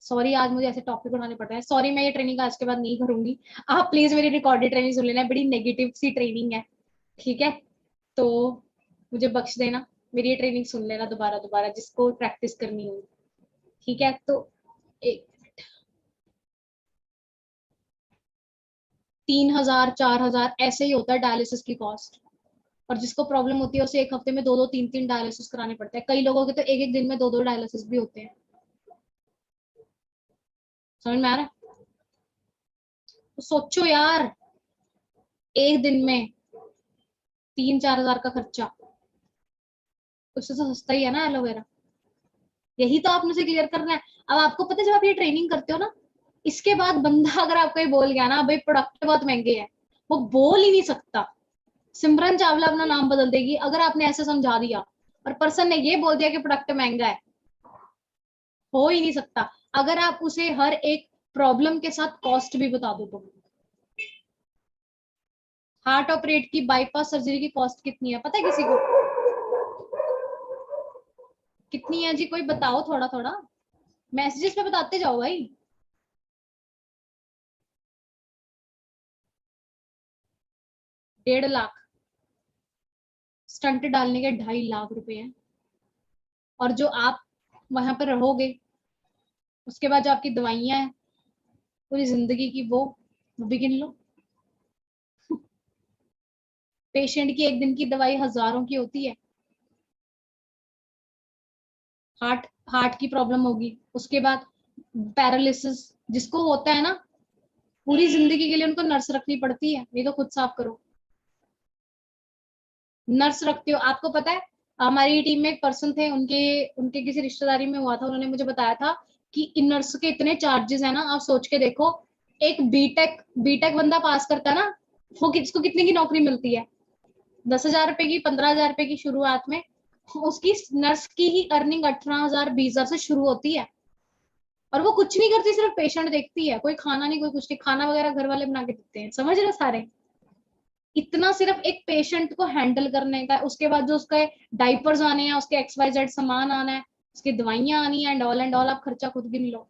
सॉरी, आज मुझे ऐसे टॉपिक उठाने पड़ रहे हैं, सॉरी, मैं ये ट्रेनिंग आज के बाद नहीं करूंगी। आप प्लीज मेरी रिकॉर्डेड ट्रेनिंग सुन लेना, बड़ी नेगेटिव सी ट्रेनिंग है, ठीक है? तो मुझे बख्श देना, मेरी ये ट्रेनिंग सुन लेना दोबारा दोबारा, जिसको प्रैक्टिस करनी हो, ठीक है? तो एक 3,000 4,000 ऐसे ही होता है डायलिसिस की कॉस्ट। और जिसको प्रॉब्लम होती है उसे एक हफ्ते में दो दो तीन तीन डायलिसिस कराने पड़ते हैं, कई लोगों के तो एक एक दिन में दो दो डायलिसिस भी होते हैं। समझ में आ रहा है? तो सोचो यार, एक दिन में 3-4 हजार का खर्चा, उससे तो सस्ता ही है ना एलोवेरा। यही तो आपने से क्लियर करना है। अब आपको पता है, जब आप ये ट्रेनिंग करते हो ना, इसके बाद बंदा अगर आपको ये बोल गया ना भाई प्रोडक्ट बहुत महंगे हैं, वो बोल ही नहीं सकता। सिमरन चावला अपना नाम बदल देगी अगर आपने ऐसे समझा दिया और पर्सन ने ये बोल दिया कि प्रोडक्ट महंगा है। हो ही नहीं सकता। अगर आप उसे हर एक प्रॉब्लम के साथ कॉस्ट भी बता दो तो। हार्ट ऑपरेट की, बाईपास सर्जरी की कॉस्ट कितनी है पता है किसी को? कितनी है जी, कोई बताओ थोड़ा थोड़ा, मैसेजेस पे बताते जाओ भाई। 1.5 लाख। स्टंट डालने के 2.5 लाख रुपए हैं। और जो आप वहां पर रहोगे, उसके बाद जो आपकी दवाइयां हैं पूरी जिंदगी की, वो भी गिन लो। पेशेंट की एक दिन की दवाई हजारों की होती है। हार्ट हार्ट की प्रॉब्लम होगी, उसके बाद पैरालिसिस जिसको होता है ना, पूरी जिंदगी के लिए उनको नर्स रखनी पड़ती है, नहीं तो खुद साफ करो। नर्स रखते हो, आपको पता है हमारी टीम में एक पर्सन थे, उनके उनके किसी रिश्तेदारी में हुआ था, उन्होंने मुझे बताया था कि इन नर्स के इतने चार्जेस है ना, आप सोच के देखो। एक बीटेक बीटेक बंदा पास करता है ना, वो किसको कितने की नौकरी मिलती है? 10,000 रुपए की, 15,000 रुपए की शुरुआत में। उसकी नर्स की ही अर्निंग 18,000 20,000 से शुरू होती है। और वो कुछ नहीं करती, सिर्फ पेशेंट देखती है, कोई खाना नहीं, कोई कुछ नहीं, खाना वगैरह घर वाले बना के देते हैं, समझ रहे हो सारे? इतना सिर्फ एक पेशेंट को हैंडल करने का। उसके बाद जो उसके डाइपर्स आने हैं, उसके XYZ सामान आना है, उसकी दवाइयां आनी है, एंड ऑल आप खर्चा खुद गिन लो।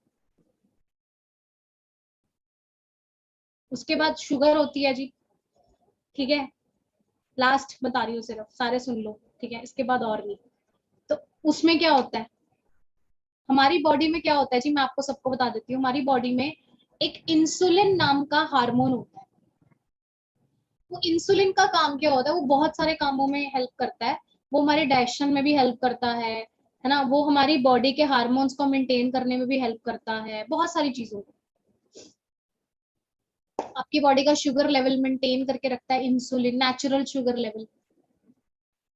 उसके बाद शुगर होती है जी, ठीक है? लास्ट बता रही हूँ, सिर्फ सारे सुन लो, ठीक है? इसके बाद और नहीं। तो उसमें क्या होता है, हमारी बॉडी में क्या होता है जी, मैं आपको सबको बता देती हूँ। हमारी बॉडी में एक इंसुलिन नाम का हार्मोन होता है। वो इंसुलिन का काम क्या होता है, वो बहुत सारे कामों में हेल्प करता है। वो हमारे डाइजेशन में भी हेल्प करता है ना? वो हमारी बॉडी के हार्मोन्स को मेंटेन करने में भी हेल्प करता है, बहुत सारी चीजों को। आपकी बॉडी का शुगर लेवल मेंटेन करके रखता है इंसुलिन, नेचुरल शुगर लेवल,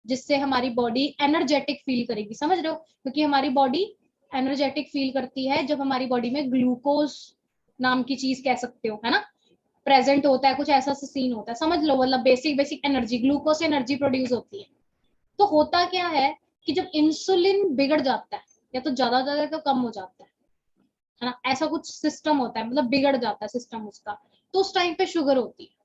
जिससे हमारी बॉडी एनर्जेटिक फील करेगी, समझ रहे हो? क्योंकि हमारी बॉडी एनर्जेटिक फील करती है जब हमारी बॉडी में ग्लूकोज नाम की चीज, कह सकते हो, है ना, प्रेजेंट होता है। कुछ ऐसा सीन होता है, समझ लो, मतलब बेसिक बेसिक एनर्जी, ग्लूकोज से एनर्जी प्रोड्यूस होती है। तो होता क्या है कि जब इंसुलिन बिगड़ जाता है, या तो ज्यादा ज्यादा तो कम हो जाता है ना, ऐसा कुछ सिस्टम होता है, मतलब बिगड़ जाता है सिस्टम उसका, तो उस टाइम पे शुगर होती है।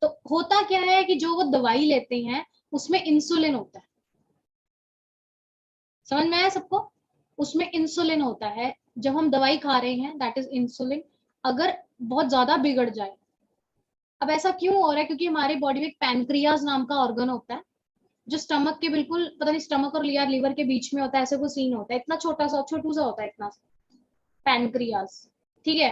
तो होता क्या है कि जो वो दवाई लेते हैं उसमें इंसुलिन होता है, समझ में आया सबको? उसमें इंसुलिन होता है। जब हम दवाई खा रहे हैं, दैट इज इंसुलिन, अगर बहुत ज्यादा बिगड़ जाए। अब ऐसा क्यों हो रहा है? क्योंकि हमारे बॉडी में एक पैनक्रियाज नाम का ऑर्गन होता है, जो स्टमक के बिल्कुल, पता नहीं, स्टमक और लीवर के बीच में होता है, ऐसे कोई सीन होता है, इतना छोटा सा, छोटू सा होता है, इतना पैनक्रियाज, ठीक है?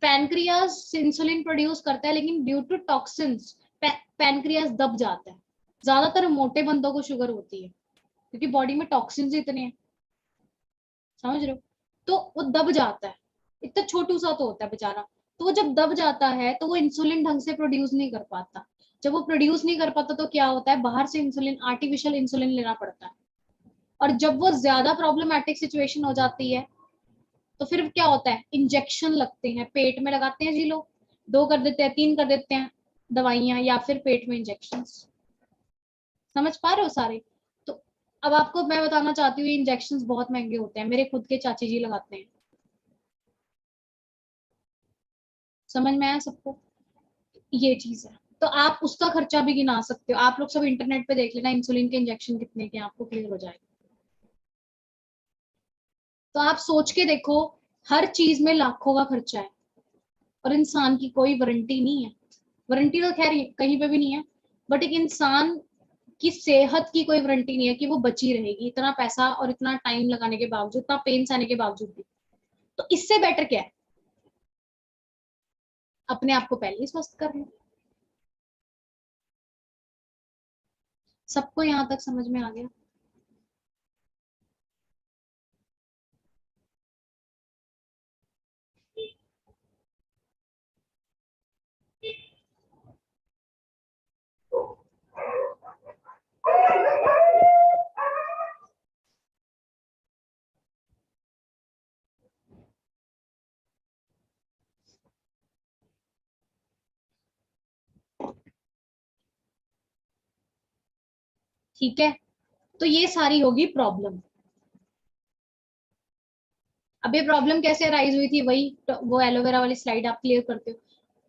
पैनक्रियाज इंसुलिन प्रोड्यूस करता है, लेकिन ड्यू टू टॉक्सिन्स पैनक्रियाज दब जाता है। ज्यादातर मोटे बंदों को शुगर होती है, क्योंकि बॉडी में टॉक्सिन्स इतने हैं, समझ रहे हो? तो वो दब जाता है, इतना छोटू सा तो होता है बेचारा। तो वो जब दब जाता है तो वो इंसुलिन ढंग से प्रोड्यूस नहीं कर पाता। जब वो प्रोड्यूस नहीं कर पाता तो क्या होता है, बाहर से इंसुलिन, आर्टिफिशियल इंसुलिन लेना पड़ता है। और जब वो ज्यादा प्रॉब्लमेटिक सिचुएशन हो जाती है, तो फिर क्या होता है, इंजेक्शन लगते हैं, पेट में लगाते हैं जी लोग, 2 कर देते हैं, 3 कर देते हैं दवाइयां, या फिर पेट में इंजेक्शन। समझ पा रहे हो सारे? तो अब आपको मैं बताना चाहती हूँ, इंजेक्शन बहुत महंगे होते हैं, मेरे खुद के चाची जी लगाते हैं। समझ में आया सबको? ये चीज है। तो आप उसका खर्चा भी गिना सकते हो, आप लोग सब इंटरनेट पे देख लेना इंसुलिन के इंजेक्शन कितने के हैं, आपको क्लियर हो जाएगा। तो आप सोच के देखो, हर चीज में लाखों का खर्चा है, और इंसान की कोई वारंटी नहीं है। वारंटी तो खैर कहीं पे भी नहीं है, बट एक इंसान की सेहत की कोई वारंटी नहीं है कि वो बची रहेगी, इतना पैसा और इतना टाइम लगाने के बावजूद, इतना पेन सहने के बावजूद भी। तो इससे बेटर क्या है, अपने आप को पहले ही स्वस्थ कर लो। सबको यहाँ तक समझ में आ गया? ठीक है, तो ये सारी होगी प्रॉब्लम। अब ये प्रॉब्लम कैसे अराइज हुई थी, वही तो वो एलोवेरा वाली स्लाइड आप क्लियर करते हो।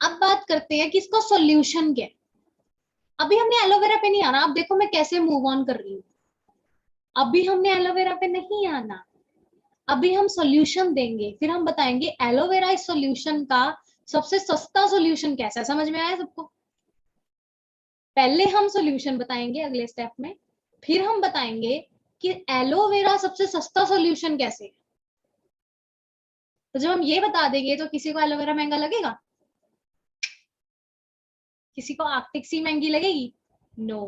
अब बात करते हैं कि इसका सॉल्यूशन क्या है। अभी हमने एलोवेरा पे नहीं आना, अब देखो मैं कैसे मूव ऑन कर रही हूँ। अभी हमने एलोवेरा पे नहीं आना, अभी हम सॉल्यूशन देंगे, फिर हम बताएंगे एलोवेरा इस सॉल्यूशन का सबसे सस्ता सॉल्यूशन कैसा है। समझ में आया सबको? पहले हम सॉल्यूशन बताएंगे अगले स्टेप में, फिर हम बताएंगे कि एलोवेरा सबसे सस्ता सॉल्यूशन कैसे है। तो जब हम ये बता देंगे तो किसी को एलोवेरा महंगा लगेगा? किसी को आर्कटिक सी महंगी लगेगी? नो।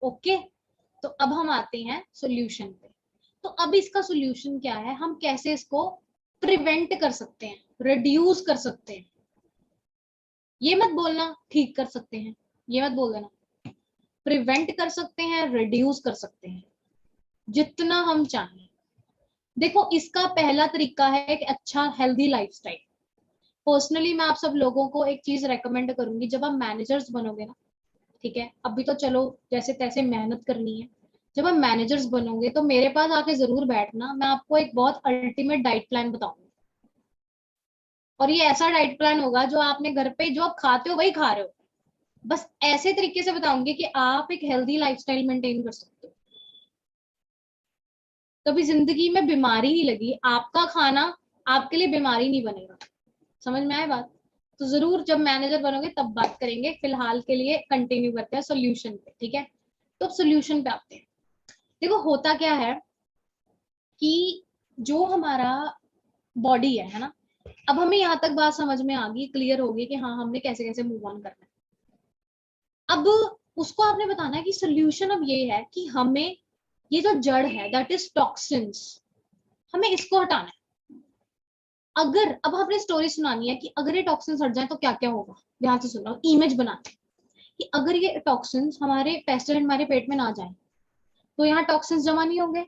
ओके, तो अब हम आते हैं सॉल्यूशन पे। तो अब इसका सॉल्यूशन क्या है, हम कैसे इसको प्रिवेंट कर सकते हैं, रिड्यूस कर सकते हैं। ये मत बोलना ठीक कर सकते हैं, ये मत बोल देना। प्रिवेंट कर सकते हैं, रिड्यूस कर सकते हैं, जितना हम चाहें। देखो, इसका पहला तरीका है एक अच्छा हेल्दी लाइफस्टाइल। पर्सनली मैं आप सब लोगों को एक चीज रेकमेंड करूंगी, जब आप मैनेजर्स बनोगे ना, ठीक है, अभी तो चलो जैसे तैसे मेहनत करनी है, जब आप मैनेजर्स बनोगे तो मेरे पास आके जरूर बैठना, मैं आपको एक बहुत अल्टीमेट डाइट प्लान बताऊंगी। और ये ऐसा डाइट प्लान होगा जो आपने घर पे जो आप खाते हो वही खा रहे हो, बस ऐसे तरीके से बताऊंगी कि आप एक हेल्दी लाइफस्टाइल मेंटेन कर सकते हो। कभी जिंदगी में बीमारी नहीं लगी, आपका खाना आपके लिए बीमारी नहीं बनेगा। समझ में आए बात? तो जरूर जब मैनेजर बनोगे तब बात करेंगे, फिलहाल के लिए कंटिन्यू करते हैं सोल्यूशन पे, ठीक है? तो सोल्यूशन पे आते हैं। देखो होता क्या है कि जो हमारा बॉडी है ना, अब हमें यहाँ तक बात समझ में आ गई, क्लियर हो गई कि हाँ हमने कैसे कैसे मूव ऑन करना है। अब उसको आपने बताना है कि सोल्यूशन अब ये है कि हमें ये जो जड़ है दैट इज टॉक्सिन्स, हमें इसको हटाना है। अगर अब आपने स्टोरी सुनानी है कि अगर ये टॉक्सिन्स हट जाए तो क्या क्या होगा, ध्यान से सुनो, इमेज बनाते हैं कि अगर ये टॉक्सिन्स हमारे पेस्टिलेंट हमारे पेट में ना जाए तो यहाँ टॉक्सिन्स जमा नहीं होंगे।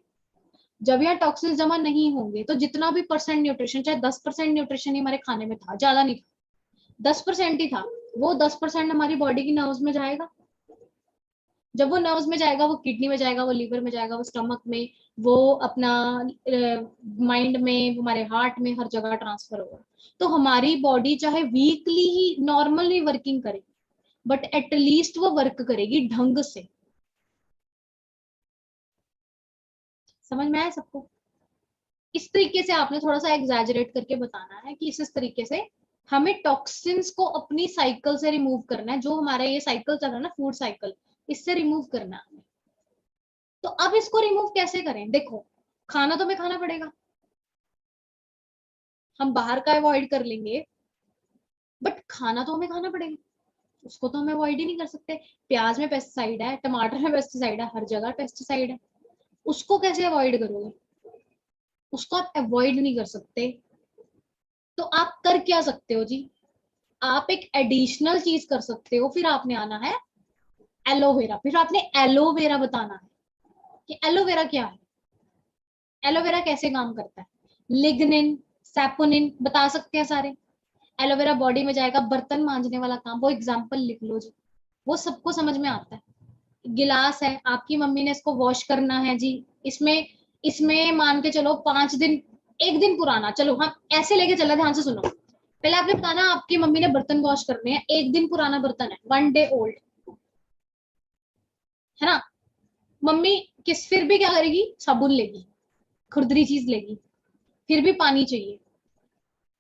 जब यहाँ टॉक्सिन्स जमा नहीं होंगे तो जितना भी परसेंट न्यूट्रिशन, चाहे 10% न्यूट्रिशन ही हमारे खाने में था, ज्यादा नहीं था, 10% ही था, वो 10% हमारी बॉडी की नर्व्स में जाएगा। जब वो नर्व्स में जाएगा, वो किडनी में जाएगा, वो लीवर में जाएगा, वो स्टमक में, वो अपना माइंड में, हमारे हार्ट में, हर जगह ट्रांसफर होगा। तो हमारी बॉडी चाहे वीकली ही नॉर्मली वर्किंग करे, बट एटलीस्ट वो वर्क करेगी ढंग से। समझ में आया सबको? इस तरीके से आपने थोड़ा सा एग्जैजरेट करके बताना है कि इस तरीके से हमें टॉक्सिन्स को अपनी साइकिल से रिमूव करना है, जो हमारा ये साइकिल चल रहा है ना, फूड साइकिल, इससे रिमूव करना है। तो अब इसको रिमूव कैसे करें? देखो, खाना तो हमें खाना पड़ेगा, हम बाहर का अवॉइड कर लेंगे, बट खाना तो हमें खाना पड़ेगा, उसको तो हम अवॉइड ही नहीं कर सकते। प्याज में पेस्टिसाइड है, टमाटर में पेस्टिसाइड है, हर जगह पेस्टिसाइड है, उसको कैसे अवॉइड करोगे? उसको आप अवॉइड नहीं कर सकते। तो आप कर क्या सकते हो जी? आप एक एडिशनल चीज कर सकते हो, फिर आपने आना है एलोवेरा, फिर आपने एलोवेरा बताना है कि एलोवेरा क्या है, एलोवेरा कैसे काम करता है। लिग्निन, सैपोनिन बता सकते हैं सारे। एलोवेरा बॉडी में जाएगा, बर्तन मांजने वाला काम, वो एग्जाम्पल लिख लो जी, वो सबको समझ में आता है। गिलास है, आपकी मम्मी ने इसको वॉश करना है जी, इसमें इसमें मान के चलो 5 दिन, 1 दिन पुराना, चलो हम ऐसे लेके चला, ध्यान से सुनो। पहले आपने बताना आपकी मम्मी ने बर्तन वॉश करने हैं, 1 दिन पुराना बर्तन है, 1 डे ओल्ड, है ना। मम्मी फिर भी क्या करेगी, साबुन लेगी, खुरदरी चीज लेगी, फिर भी पानी चाहिए।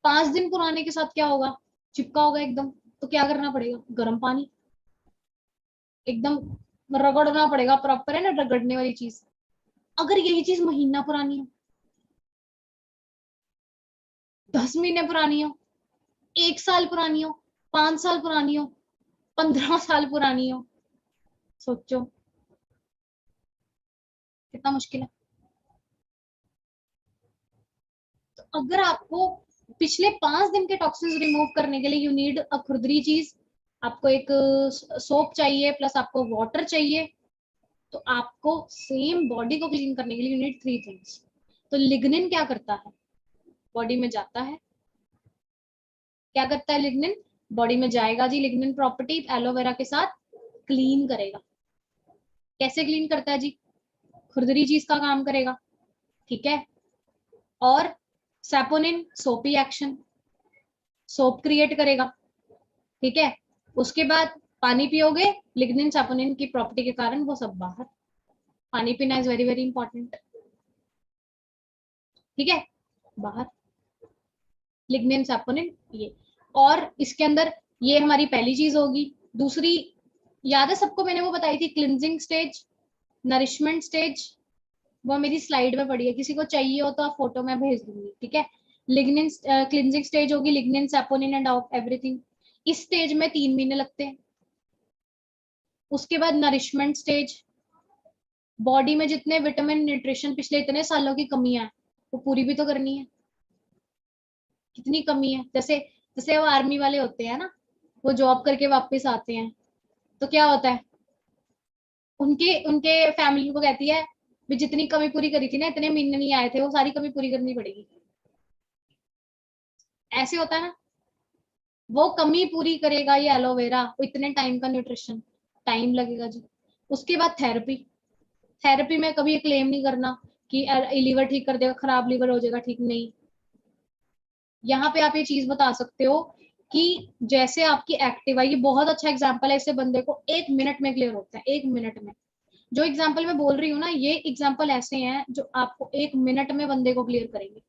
5 दिन पुराने के साथ क्या होगा, चिपका होगा एकदम, तो क्या करना पड़ेगा, गर्म पानी, एकदम रगड़ना पड़ेगा, प्रॉपर है ना रगड़ने वाली चीज। अगर यही चीज महीना पुरानी हो, 10 महीने पुरानी हो, 1 साल पुरानी हो, 5 साल पुरानी हो, 15 साल पुरानी हो, सोचो कितना मुश्किल है। तो अगर आपको पिछले 5 दिन के टॉक्सिन्स रिमूव करने के लिए यू नीड अ खुरदरी चीज, आपको एक सोप चाहिए प्लस आपको वाटर चाहिए, तो आपको सेम बॉडी को क्लीन करने के लिए यू नीड 3 थिंग्स। तो लिग्निन क्या करता है, बॉडी में जाता है, क्या करता है लिग्निन, बॉडी में जाएगा जी, लिग्निन प्रॉपर्टी एलोवेरा के साथ क्लीन करेगा। कैसे क्लीन करता है जी, खुरदरी चीज का काम करेगा, ठीक है। और सैपोनिन सोपी एक्शन, सोप क्रिएट करेगा, ठीक है। उसके बाद पानी पियोगे, लिग्निन सैपोनिन की प्रॉपर्टी के कारण वो सब बाहर, पानी पीना इज वेरी वेरी इंपॉर्टेंट, ठीक है, बाहर लिग्निन सैपोनिन ये। और इसके अंदर ये हमारी पहली चीज होगी। दूसरी याद है सबको, मैंने वो बताई थी, क्लिनजिंग स्टेज, नरिशमेंट स्टेज, वो मेरी स्लाइड में पड़ी है, किसी को चाहिए हो तो आप फोटो में भेज दूंगी, ठीक है। लिग्निन क्लिनजिंग स्टेज होगी, लिग्निन सैपोनिन एंड एवरीथिंग, इस स्टेज में 3 महीने लगते हैं। उसके बाद नरिशमेंट स्टेज, बॉडी में जितने विटामिन न्यूट्रिशन पिछले इतने सालों की कमियां है वो पूरी भी तो करनी है। कितनी कमी है, जैसे जैसे वो आर्मी वाले होते हैं ना, वो जॉब करके वापस आते हैं, तो क्या होता है, उनके उनके फैमिली को कहती है भी जितनी कमी पूरी करी थी ना, इतने महीने नहीं आए थे, वो सारी कमी पूरी करनी पड़ेगी। ऐसे होता है ना, वो कमी पूरी करेगा ये एलोवेरा, वो इतने टाइम का न्यूट्रिशन, टाइम लगेगा जी। उसके बाद थेरेपी, थेरेपी में कभी क्लेम नहीं करना कि लीवर ठीक कर देगा, खराब लीवर हो जाएगा, ठीक नहीं। यहाँ पे आप ये चीज बता सकते हो कि जैसे आपकी एक्टिवा, ये बहुत अच्छा एग्जांपल है, इससे बंदे को 1 मिनट में क्लियर होता है, 1 मिनट में। जो एग्जाम्पल मैं बोल रही हूँ ना, ये एग्जाम्पल ऐसे हैं जो आपको 1 मिनट में बंदे को क्लियर करेंगे।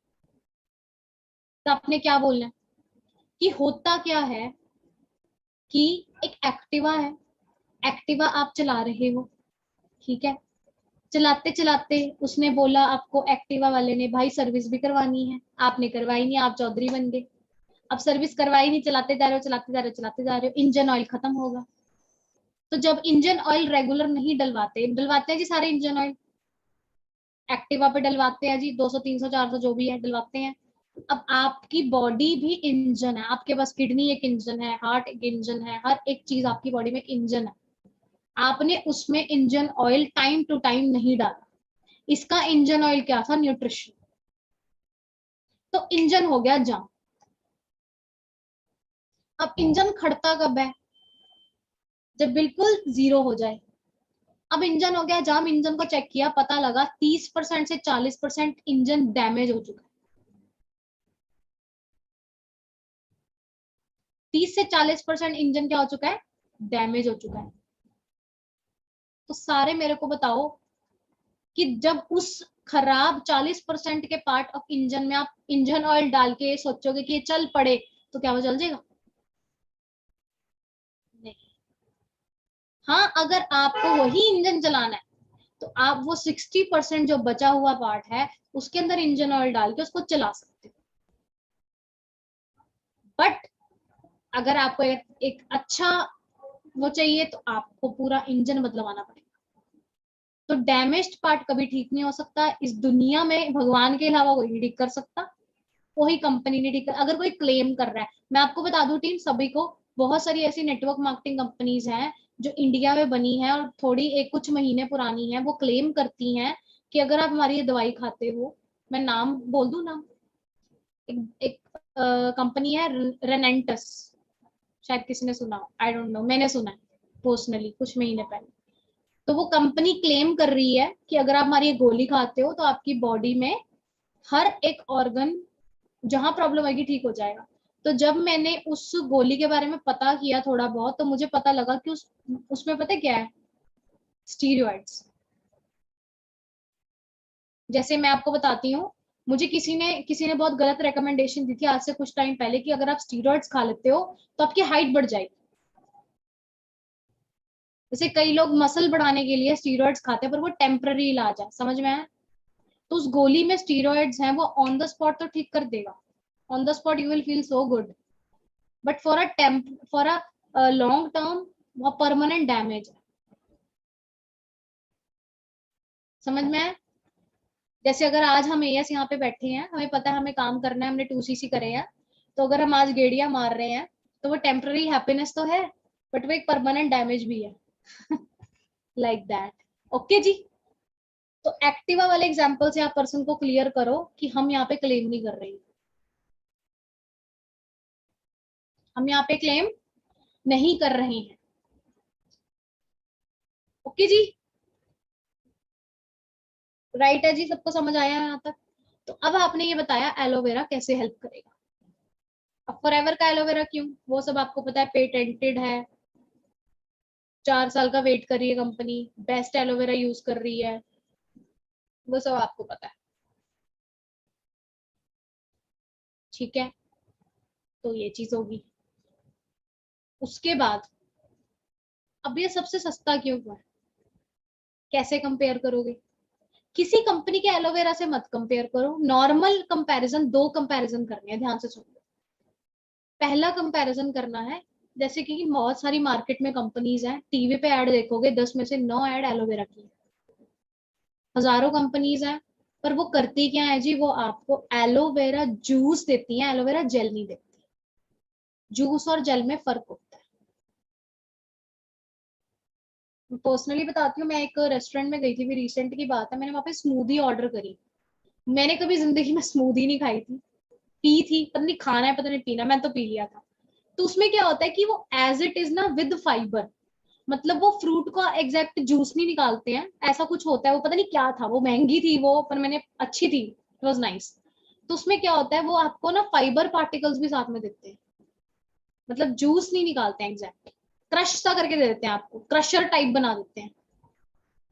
तो आपने क्या बोलना है कि होता क्या है कि एक एक्टिवा है, एक्टिवा आप चला रहे हो, ठीक है। चलाते चलाते उसने बोला आपको, एक्टिवा वाले ने, भाई सर्विस भी करवानी है, आपने करवाई नहीं, आप चौधरी बन गए। अब सर्विस करवाई नहीं, चलाते जा रहे हो, चलाते जा रहे हो, चलाते जा रहे हो, इंजन ऑयल खत्म होगा। तो जब इंजन ऑयल रेगुलर नहीं डलवाते, डलवाते हैं जी सारे इंजन ऑयल, एक्टिवा पे डलवाते हैं जी, 200 300 400 जो भी है डलवाते हैं। अब आपकी बॉडी भी इंजन है, आपके पास किडनी एक इंजन है, हार्ट एक इंजन है, हर एक चीज आपकी बॉडी में इंजन है। आपने उसमें engine oil time to time नहीं डाला, इसका इंजन ऑयल क्या था, न्यूट्रिशन। तो इंजन हो गया जाम। अब इंजन खड़ता कब है, जब बिल्कुल जीरो हो जाए। अब इंजन हो गया जाम, इंजन को चेक किया, पता लगा 30% से 40% इंजन डैमेज हो चुका है। 30 से 40% इंजन क्या हो चुका है, डैमेज हो चुका है। तो सारे मेरे को बताओ कि जब उस खराब 40% के पार्ट ऑफ इंजन में आप इंजन ऑयल डाल के सोचोगे कि ये चल पड़े, तो क्या वो चल जाएगा, नहीं। हाँ, अगर आपको वही इंजन चलाना है तो आप वो 60% जो बचा हुआ पार्ट है उसके अंदर इंजन ऑयल डाल के उसको चला सकते हो। बट अगर आपको एक अच्छा वो चाहिए तो आपको पूरा इंजन बदलवाना पड़ेगा। तो डैमेज्ड पार्ट कभी ठीक नहीं हो सकता इस दुनिया में, भगवान के अलावा कोई नहीं ठीक कर सकता, कोई कंपनी नहीं ठीक कर। अगर कोई क्लेम कर रहा है, मैं आपको बता दूं टीम सभी को, बहुत सारी ऐसी नेटवर्क मार्केटिंग कंपनीज हैं जो इंडिया में बनी है और थोड़ी एक कुछ महीने पुरानी है, वो क्लेम करती हैं कि अगर आप हमारी ये दवाई खाते हो, मैं नाम बोल दूं ना, एक कंपनी है रेनेंटस, शायद किसी ने सुना हो, आई डोंट नो, मैंने सुना है पर्सनली कुछ महीने पहले। तो वो कंपनी क्लेम कर रही है कि अगर आप हमारी ये गोली खाते हो तो आपकी बॉडी में हर एक ऑर्गन जहां प्रॉब्लम आएगी ठीक हो जाएगा। तो जब मैंने उस गोली के बारे में पता किया थोड़ा बहुत, तो मुझे पता लगा कि उसमें पता क्या है, स्टीरॉइड्स। जैसे मैं आपको बताती हूँ, मुझे किसी ने बहुत गलत रिकमेंडेशन दी थी आज से कुछ टाइम पहले कि अगर आप स्टीरॉइड्स खा लेते हो तो आपकी हाइट बढ़ जाएगी। जैसे कई लोग मसल बढ़ाने के लिए स्टीरॉइड्स खाते हैं, पर वो टेम्पररी इलाज है, समझ में आया। तो उस गोली में स्टीरॉइड्स हैं, वो ऑन द स्पॉट तो ठीक कर देगा, on the spot you will feel so good, but for a long term वो परमानेंट डैमेज है, समझ में आया। जैसे अगर आज हम एएस यहाँ पे बैठे हैं, हमें पता है हमें काम करना है, हमने 2सीसी करे हैं, तो अगर हम आज गेड़िया मार रहे हैं तो वो टेम्पररी हैप्पीनेस तो है, बट वो एक परमानेंट डैमेज भी है। Like that. ओके जी। तो एक्टिवा वाले एग्जांपल से आप पर्सन को क्लियर करो कि हम यहाँ पे क्लेम नहीं कर रहे हैं, हम यहाँ पे क्लेम नहीं कर रहे हैं। ओके जी, राइट है जी, सबको समझ आया यहाँ तक। तो अब आपने ये बताया एलोवेरा कैसे हेल्प करेगा। अब फॉरएवर का एलोवेरा क्यों, वो सब आपको पता है, पेटेंटेड है, 4 साल का वेट कर रही है कंपनी, बेस्ट एलोवेरा यूज कर रही है, वो सब आपको पता है, ठीक है। तो ये चीज होगी। उसके बाद अब ये सबसे सस्ता क्यों हुआ है, कैसे कंपेयर करोगे, किसी कंपनी के एलोवेरा से मत कंपेयर करो, नॉर्मल कंपैरिजन, दो कंपैरिजन करने हैं, ध्यान से सुनो। पहला कंपैरिजन करना है, जैसे कि बहुत सारी मार्केट में कंपनीज हैं, टीवी पे ऐड देखोगे 10 में से 9 ऐड एलोवेरा की, हजारों कंपनीज हैं, पर वो करती क्या है जी, वो आपको एलोवेरा जूस देती है, एलोवेरा जेल नहीं देती। जूस और जेल में फर्क होता है। पर्सनली बताती हूँ, मैं एक रेस्टोरेंट में गई थी, भी रिसेंट की बात है, मैंने वहां पे स्मूदी ऑर्डर करी। मैंने कभी जिंदगी में स्मूदी नहीं खाई थी, पी थी, पता नहीं खाना है पता नहीं पीना, मैं तो पी लिया था। तो उसमें क्या होता है कि वो एज इट इज ना विद फाइबर, मतलब वो फ्रूट का एग्जैक्ट जूस नहीं निकालते हैं, ऐसा कुछ होता है, वो पता नहीं क्या था, वो महंगी थी वो, पर मैंने अच्छी थी, इट वाज नाइस। तो उसमें क्या होता है, वो आपको ना फाइबर पार्टिकल्स भी साथ में देते हैं, मतलब जूस नहीं निकालते हैं एग्जैक्ट, क्रश सा करके दे देते हैं आपको, क्रशर टाइप बना देते हैं,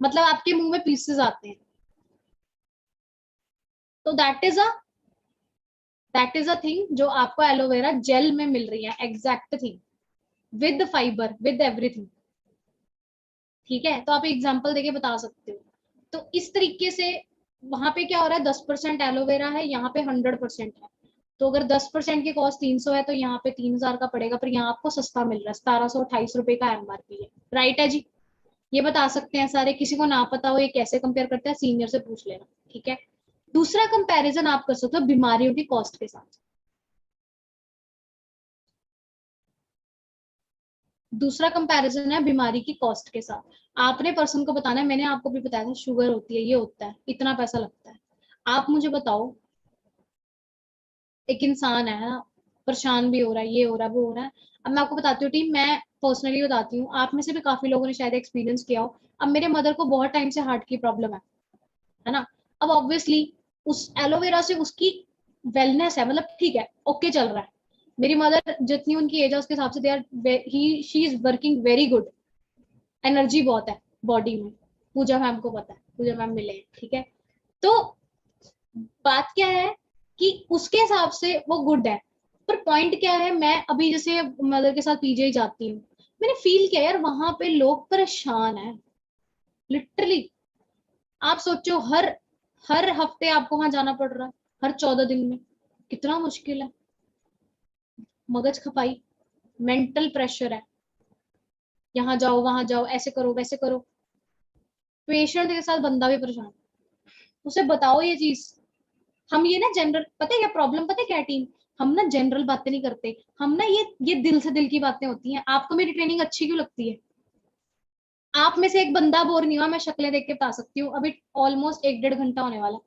मतलब आपके मुंह में पीसेस आते हैं। तो दैट इज अ थिंग जो आपको एलोवेरा जेल में मिल रही है, exact thing, with fibre with everything, ठीक है। तो आप एग्जाम्पल देके बता सकते हो। तो इस तरीके से वहां पे क्या हो रहा है, 10% एलोवेरा है, यहाँ पे 100% है। तो अगर 10% की कॉस्ट 300 है, तो यहाँ पे 3000 का पड़ेगा, पर यहाँ आपको सस्ता मिल रहा है, 1728 रुपए का एमआरपी है, राइट है जी। ये बता सकते हैं सारे, किसी को ना पता हो ये कैसे कंपेयर करते हैं, सीनियर से पूछ लेना, ठीक है। दूसरा कंपैरिजन आप कर सकते हो बीमारियों की कॉस्ट के साथ। दूसरा कंपैरिजन है बीमारी की कॉस्ट के साथ। आपने पर्सन को बताना है, मैंने आपको भी बताया था, शुगर होती है, ये होता है, इतना पैसा लगता है। आप मुझे बताओ, एक इंसान है ना, परेशान भी हो रहा है, ये हो रहा है वो हो रहा है। अब मैं आपको बताती हूँ टीम, मैं पर्सनली बताती हूँ, आप में से भी काफी लोगों ने शायद एक्सपीरियंस किया हो। अब मेरे मदर को बहुत टाइम से हार्ट की प्रॉब्लम है ना। अब ऑब्वियसली उस एलोवेरा से उसकी वेलनेस है, मतलब ठीक है, ओके चल रहा है। मेरी मदर जितनी उनकी एज है उसके हिसाब से they are he she is working very good, energy बहुत है बॉडी में। पूजा मैम को पता है, पूजा मैम मिले हैं, ठीक है। तो बात क्या है कि उसके हिसाब से वो गुड है, पर पॉइंट क्या है, मैं अभी जैसे मदर के साथ पीजे ही जाती हूँ, मैंने फील किया यार वहां पे लोग परेशान है, लिटरली। आप सोचो, हर हर हफ्ते आपको वहां जाना पड़ रहा है, हर 14 दिन में, कितना मुश्किल है। मगज खपाई, मेंटल प्रेशर है, यहाँ जाओ वहां जाओ, ऐसे करो वैसे करो, पेशेंट के साथ बंदा भी परेशान, उसे बताओ ये चीज। हम ये ना जनरल, पता है क्या प्रॉब्लम, पता है क्या टीम, हम ना जनरल बातें नहीं करते, हम ना ये दिल से दिल की बातें होती हैं। आपको मेरी ट्रेनिंग अच्छी क्यों लगती है, आप में से एक बंदा बोर नहीं हुआ, मैं शक्लें देख के बता सकती हूँ, अभी ऑलमोस्ट 1-1.5 घंटा होने वाला,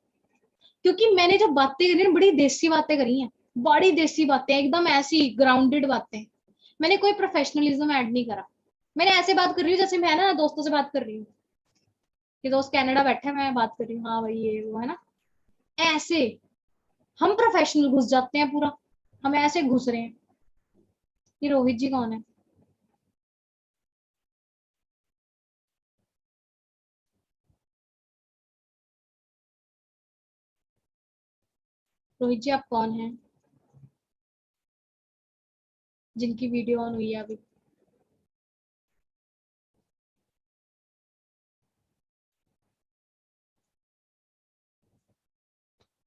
क्योंकि मैंने जो बातें करी बड़ी देसी बातें करी हैं, बड़ी देसी बातें, एकदम ऐसी ग्राउंडेड बातें। मैंने कोई प्रोफेशनलिज्म ऐड नहीं करा, मैंने ऐसे बात कर रही हूँ जैसे मैं ना दोस्तों से बात कर रही हूँ, कि दोस्त कनाडा बैठे मैं बात कर रही हूँ, हाँ भाई ये वो है ना, ऐसे हम प्रोफेशनल घुस जाते हैं पूरा, हम ऐसे घुस रहे हैं। ये रोहित जी कौन है? रोहित जी आप कौन हैं जिनकी वीडियो ऑन हुई है अभी?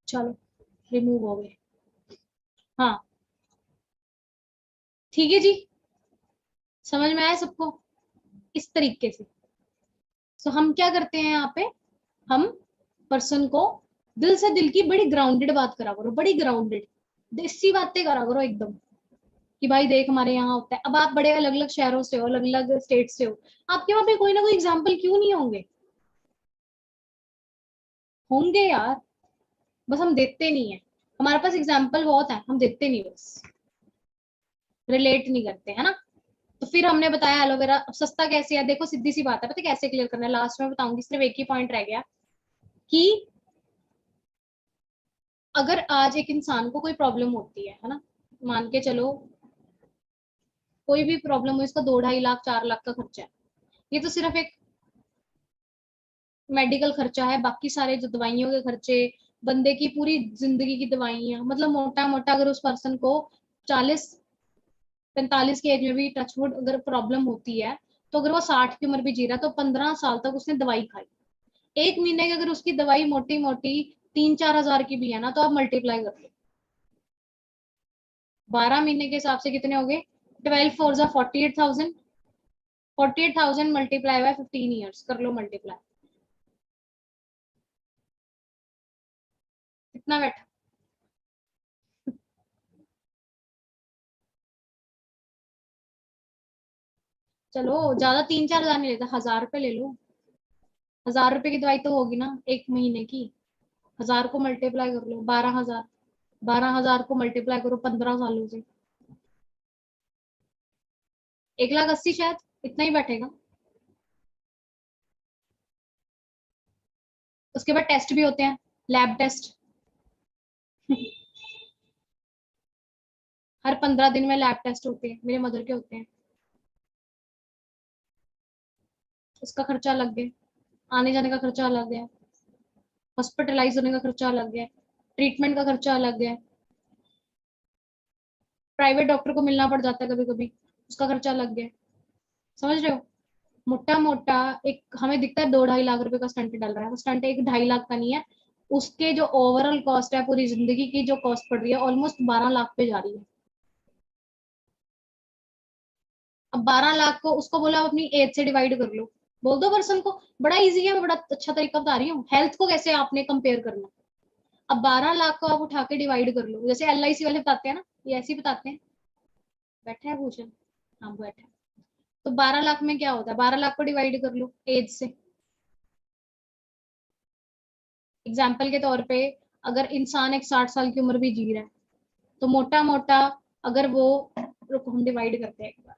चलो रिमूव हो गए। हाँ ठीक है जी, समझ में आया सबको इस तरीके से। सो हम क्या करते हैं यहाँ पे, हम पर्सन को दिल से दिल की बड़ी ग्राउंडेड बात करा करो, बड़ी ग्राउंडेड देसी बातें करा करो एकदम, कि भाई देख हमारे यहाँ होता है। अब आप बड़े अलग अलग शहरों से हो, अलग अलग स्टेट से हो, आपके वहां पे कोई ना कोई एग्जाम्पल क्यों नहीं होंगे? होंगे यार, बस हम देते नहीं है। हमारे पास एग्जाम्पल बहुत है, हम देते नहीं, बस रिलेट नहीं करते है ना। तो फिर हमने बताया एलोवेरा अब सस्ता कैसे है, देखो सीधी सी बात है, पता है कैसे क्लियर करना है, लास्ट में बताऊंगी, सिर्फ एक ही पॉइंट रह गया कि अगर आज एक इंसान को कोई प्रॉब्लम होती है ना, मान के चलो कोई भी प्रॉब्लम हो, इसका 2-2.5 लाख 4 लाख का खर्चा है, ये तो सिर्फ एक मेडिकल खर्चा है, बाकी सारे जो दवाइयों के खर्चे, बंदे की पूरी जिंदगी की दवाइयां, मतलब मोटा मोटा अगर उस पर्सन को 40-45 की एज में भी टचवुड अगर प्रॉब्लम होती है, तो अगर वो 60 की उम्र भी जी रहा है तो 15 साल तक उसने दवाई खाई। एक महीने की अगर उसकी दवाई मोटी मोटी 3-4 हजार की भी है ना, तो आप मल्टीप्लाई कर लो, 12 महीने के हिसाब से कितने हो गए, 12 4 जा 48,000, 48,000 मल्टीप्लाई बाय 15 ईयर्स, कर लो मल्टीप्लाई, कितना बैठा? चलो ज्यादा 3-4 हजार नहीं लेता, 1000 रुपए ले लो, 1000 रुपए की दवाई तो होगी ना एक महीने की, 1000 को मल्टीप्लाई कर लो 12 हजार, 12 हजार को मल्टीप्लाई करो 15 सालों से, 1,80,000 शायद, इतना ही बैठेगा। उसके बाद टेस्ट भी होते हैं, लैब टेस्ट हर 15 दिन में लैब टेस्ट होते हैं, मेरे मदर के होते हैं, उसका खर्चा अलग है, आने जाने का खर्चा अलग है, हॉस्पिटलाइज होने का खर्चा अलग है, ट्रीटमेंट का खर्चा अलग है, प्राइवेट डॉक्टर को मिलना पड़ जाता है कभी कभी, उसका खर्चा अलग है, समझ रहे हो? मोटा मोटा एक हमें दिखता है 2-2.5 लाख रुपए का स्टंट डल रहा है, वो स्टंट 1-2.5 लाख का नहीं है, उसके जो ओवरऑल कॉस्ट है पूरी जिंदगी की जो कॉस्ट पड़ रही है ऑलमोस्ट 12 लाख पे जा रही है। अब 12 लाख को उसको बोला अपनी एज से डिवाइड कर लो, बोल दो पर्सन को, बड़ा इजी है, मैं बड़ा अच्छा तरीका बता रही हूँ, हेल्थ को कैसे आपने कंपेयर करना। अब 12 लाख को आप उठा के डिवाइड कर लो, जैसे LIC वाले बताते हैं ना, ये ऐसे ही बताते हैं। बैठा है भूषण? हाँ बैठा है। तो 12 लाख में क्या होता है, 12 लाख को डिवाइड कर लो एज से, एग्जाम्पल के तौर पे अगर इंसान एक 60 साल की उम्र भी जी रहा है, तो मोटा मोटा अगर वो, रुको हम डिवाइड करते हैं एक बार,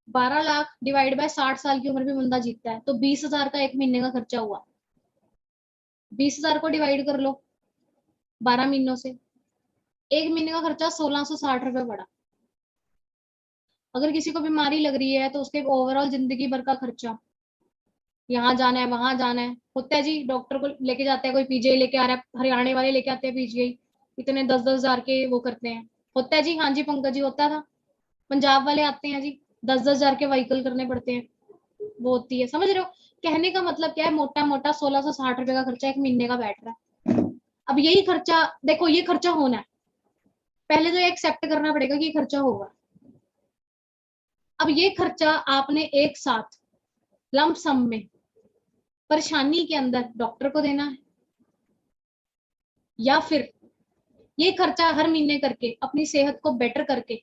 12 लाख डिवाइड बाय 60 साल की उम्र भी बंदा जीतता है, तो 20 हजार का एक महीने का खर्चा हुआ, 20 हजार को डिवाइड कर लो 12 महीनों से, एक महीने का खर्चा 1,660 रुपये पड़ा। अगर किसी को बीमारी लग रही है तो उसके ओवरऑल जिंदगी भर का खर्चा, यहाँ जाना है वहां जाना है, होता है जी, डॉक्टर को लेके जाते हैं, कोई PGI लेके आ रहा है, हरियाणा वाले लेके आते हैं PGI, इतने 10-10 हजार के वो करते हैं, होता है जी, हाँ जी पंकज जी होता था, पंजाब वाले आते हैं जी, 10-10 हजार के व्हीकल करने पड़ते हैं, वो होती है, समझ रहे हो? कहने का मतलब क्या है, मोटा मोटा 1,660 रुपए का खर्चा एक महीने का बैठ रहा है। अब यही खर्चा देखो, ये खर्चा होना है, पहले तो ये एक्सेप्ट करना पड़ेगा कि ये खर्चा होगा। अब ये खर्चा आपने एक साथ लंप सम में परेशानी के अंदर डॉक्टर को देना है, या फिर ये खर्चा हर महीने करके अपनी सेहत को बेटर करके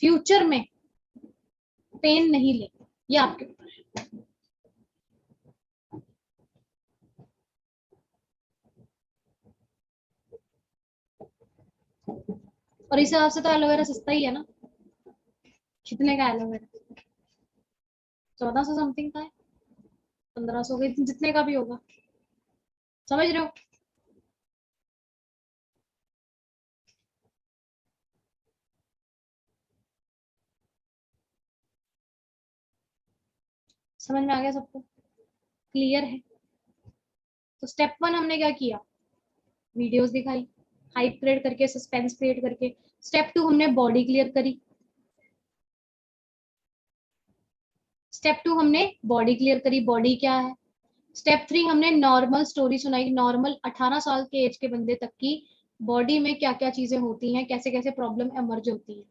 फ्यूचर में पेन नहीं ले, ये आपके ऊपर है। और इस हिसाब से तो एलोवेरा सस्ता ही है ना। कितने का एलोवेरा? 1400 समथिंग का है, 1500 के, जितने का भी होगा, समझ रहे हो। समझ में आ गया सबको? क्लियर है? तो स्टेप वन हमने क्या किया, वीडियोस दिखाई, हाइप क्रिएट करके, सस्पेंस क्रिएट करके। स्टेप टू हमने बॉडी क्लियर करी। स्टेप टू हमने बॉडी क्लियर करी, बॉडी क्या है। स्टेप थ्री हमने नॉर्मल स्टोरी सुनाई, नॉर्मल 18 साल के एज के बंदे तक की बॉडी में क्या क्या चीजें होती हैं, कैसे कैसे प्रॉब्लम एमर्ज होती है।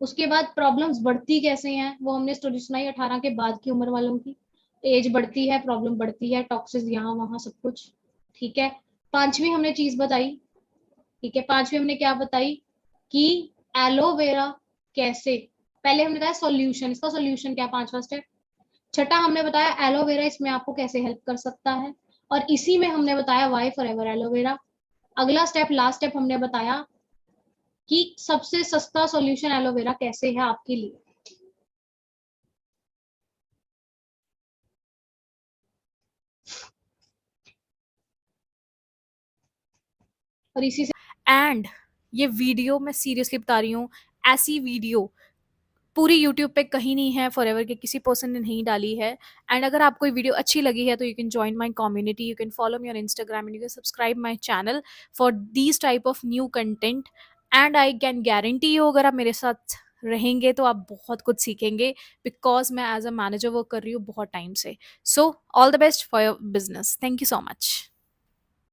उसके बाद प्रॉब्लम्स बढ़ती कैसे हैं वो हमने स्टोरी सुनाई, 18 के बाद की उम्र वालों की। एज बढ़ती है, प्रॉब्लम बढ़ती है, टॉक्सिस यहाँ वहां सब कुछ। ठीक है। पांचवी हमने चीज बताई। ठीक है, पांचवी हमने क्या बताई कि एलोवेरा कैसे, पहले हमने बताया सॉल्यूशन, इसका सॉल्यूशन क्या, पांचवा स्टेप। छठा हमने बताया एलोवेरा इसमें आपको कैसे हेल्प कर सकता है, और इसी में हमने बताया वाई फॉर एवर एलोवेरा। अगला स्टेप, लास्ट स्टेप हमने बताया कि सबसे सस्ता सॉल्यूशन एलोवेरा कैसे है आपके लिए। और इसी से एंड ये वीडियो मैं सीरियसली बता रही हूँ, ऐसी वीडियो पूरी यूट्यूब पे कहीं नहीं है, फॉरएवर के किसी पर्सन ने नहीं डाली है। एंड अगर आपको ये वीडियो अच्छी लगी है तो you can join my community, you can follow me on Instagram and you can subscribe my channel for these type of new content. And I can guarantee you, अगर आप मेरे साथ रहेंगे तो आप बहुत कुछ सीखेंगे, बिकॉज मैं एज अ मैनेजर वर्क कर रही हूँ बहुत टाइम से। So all the best for your business, thank you so much.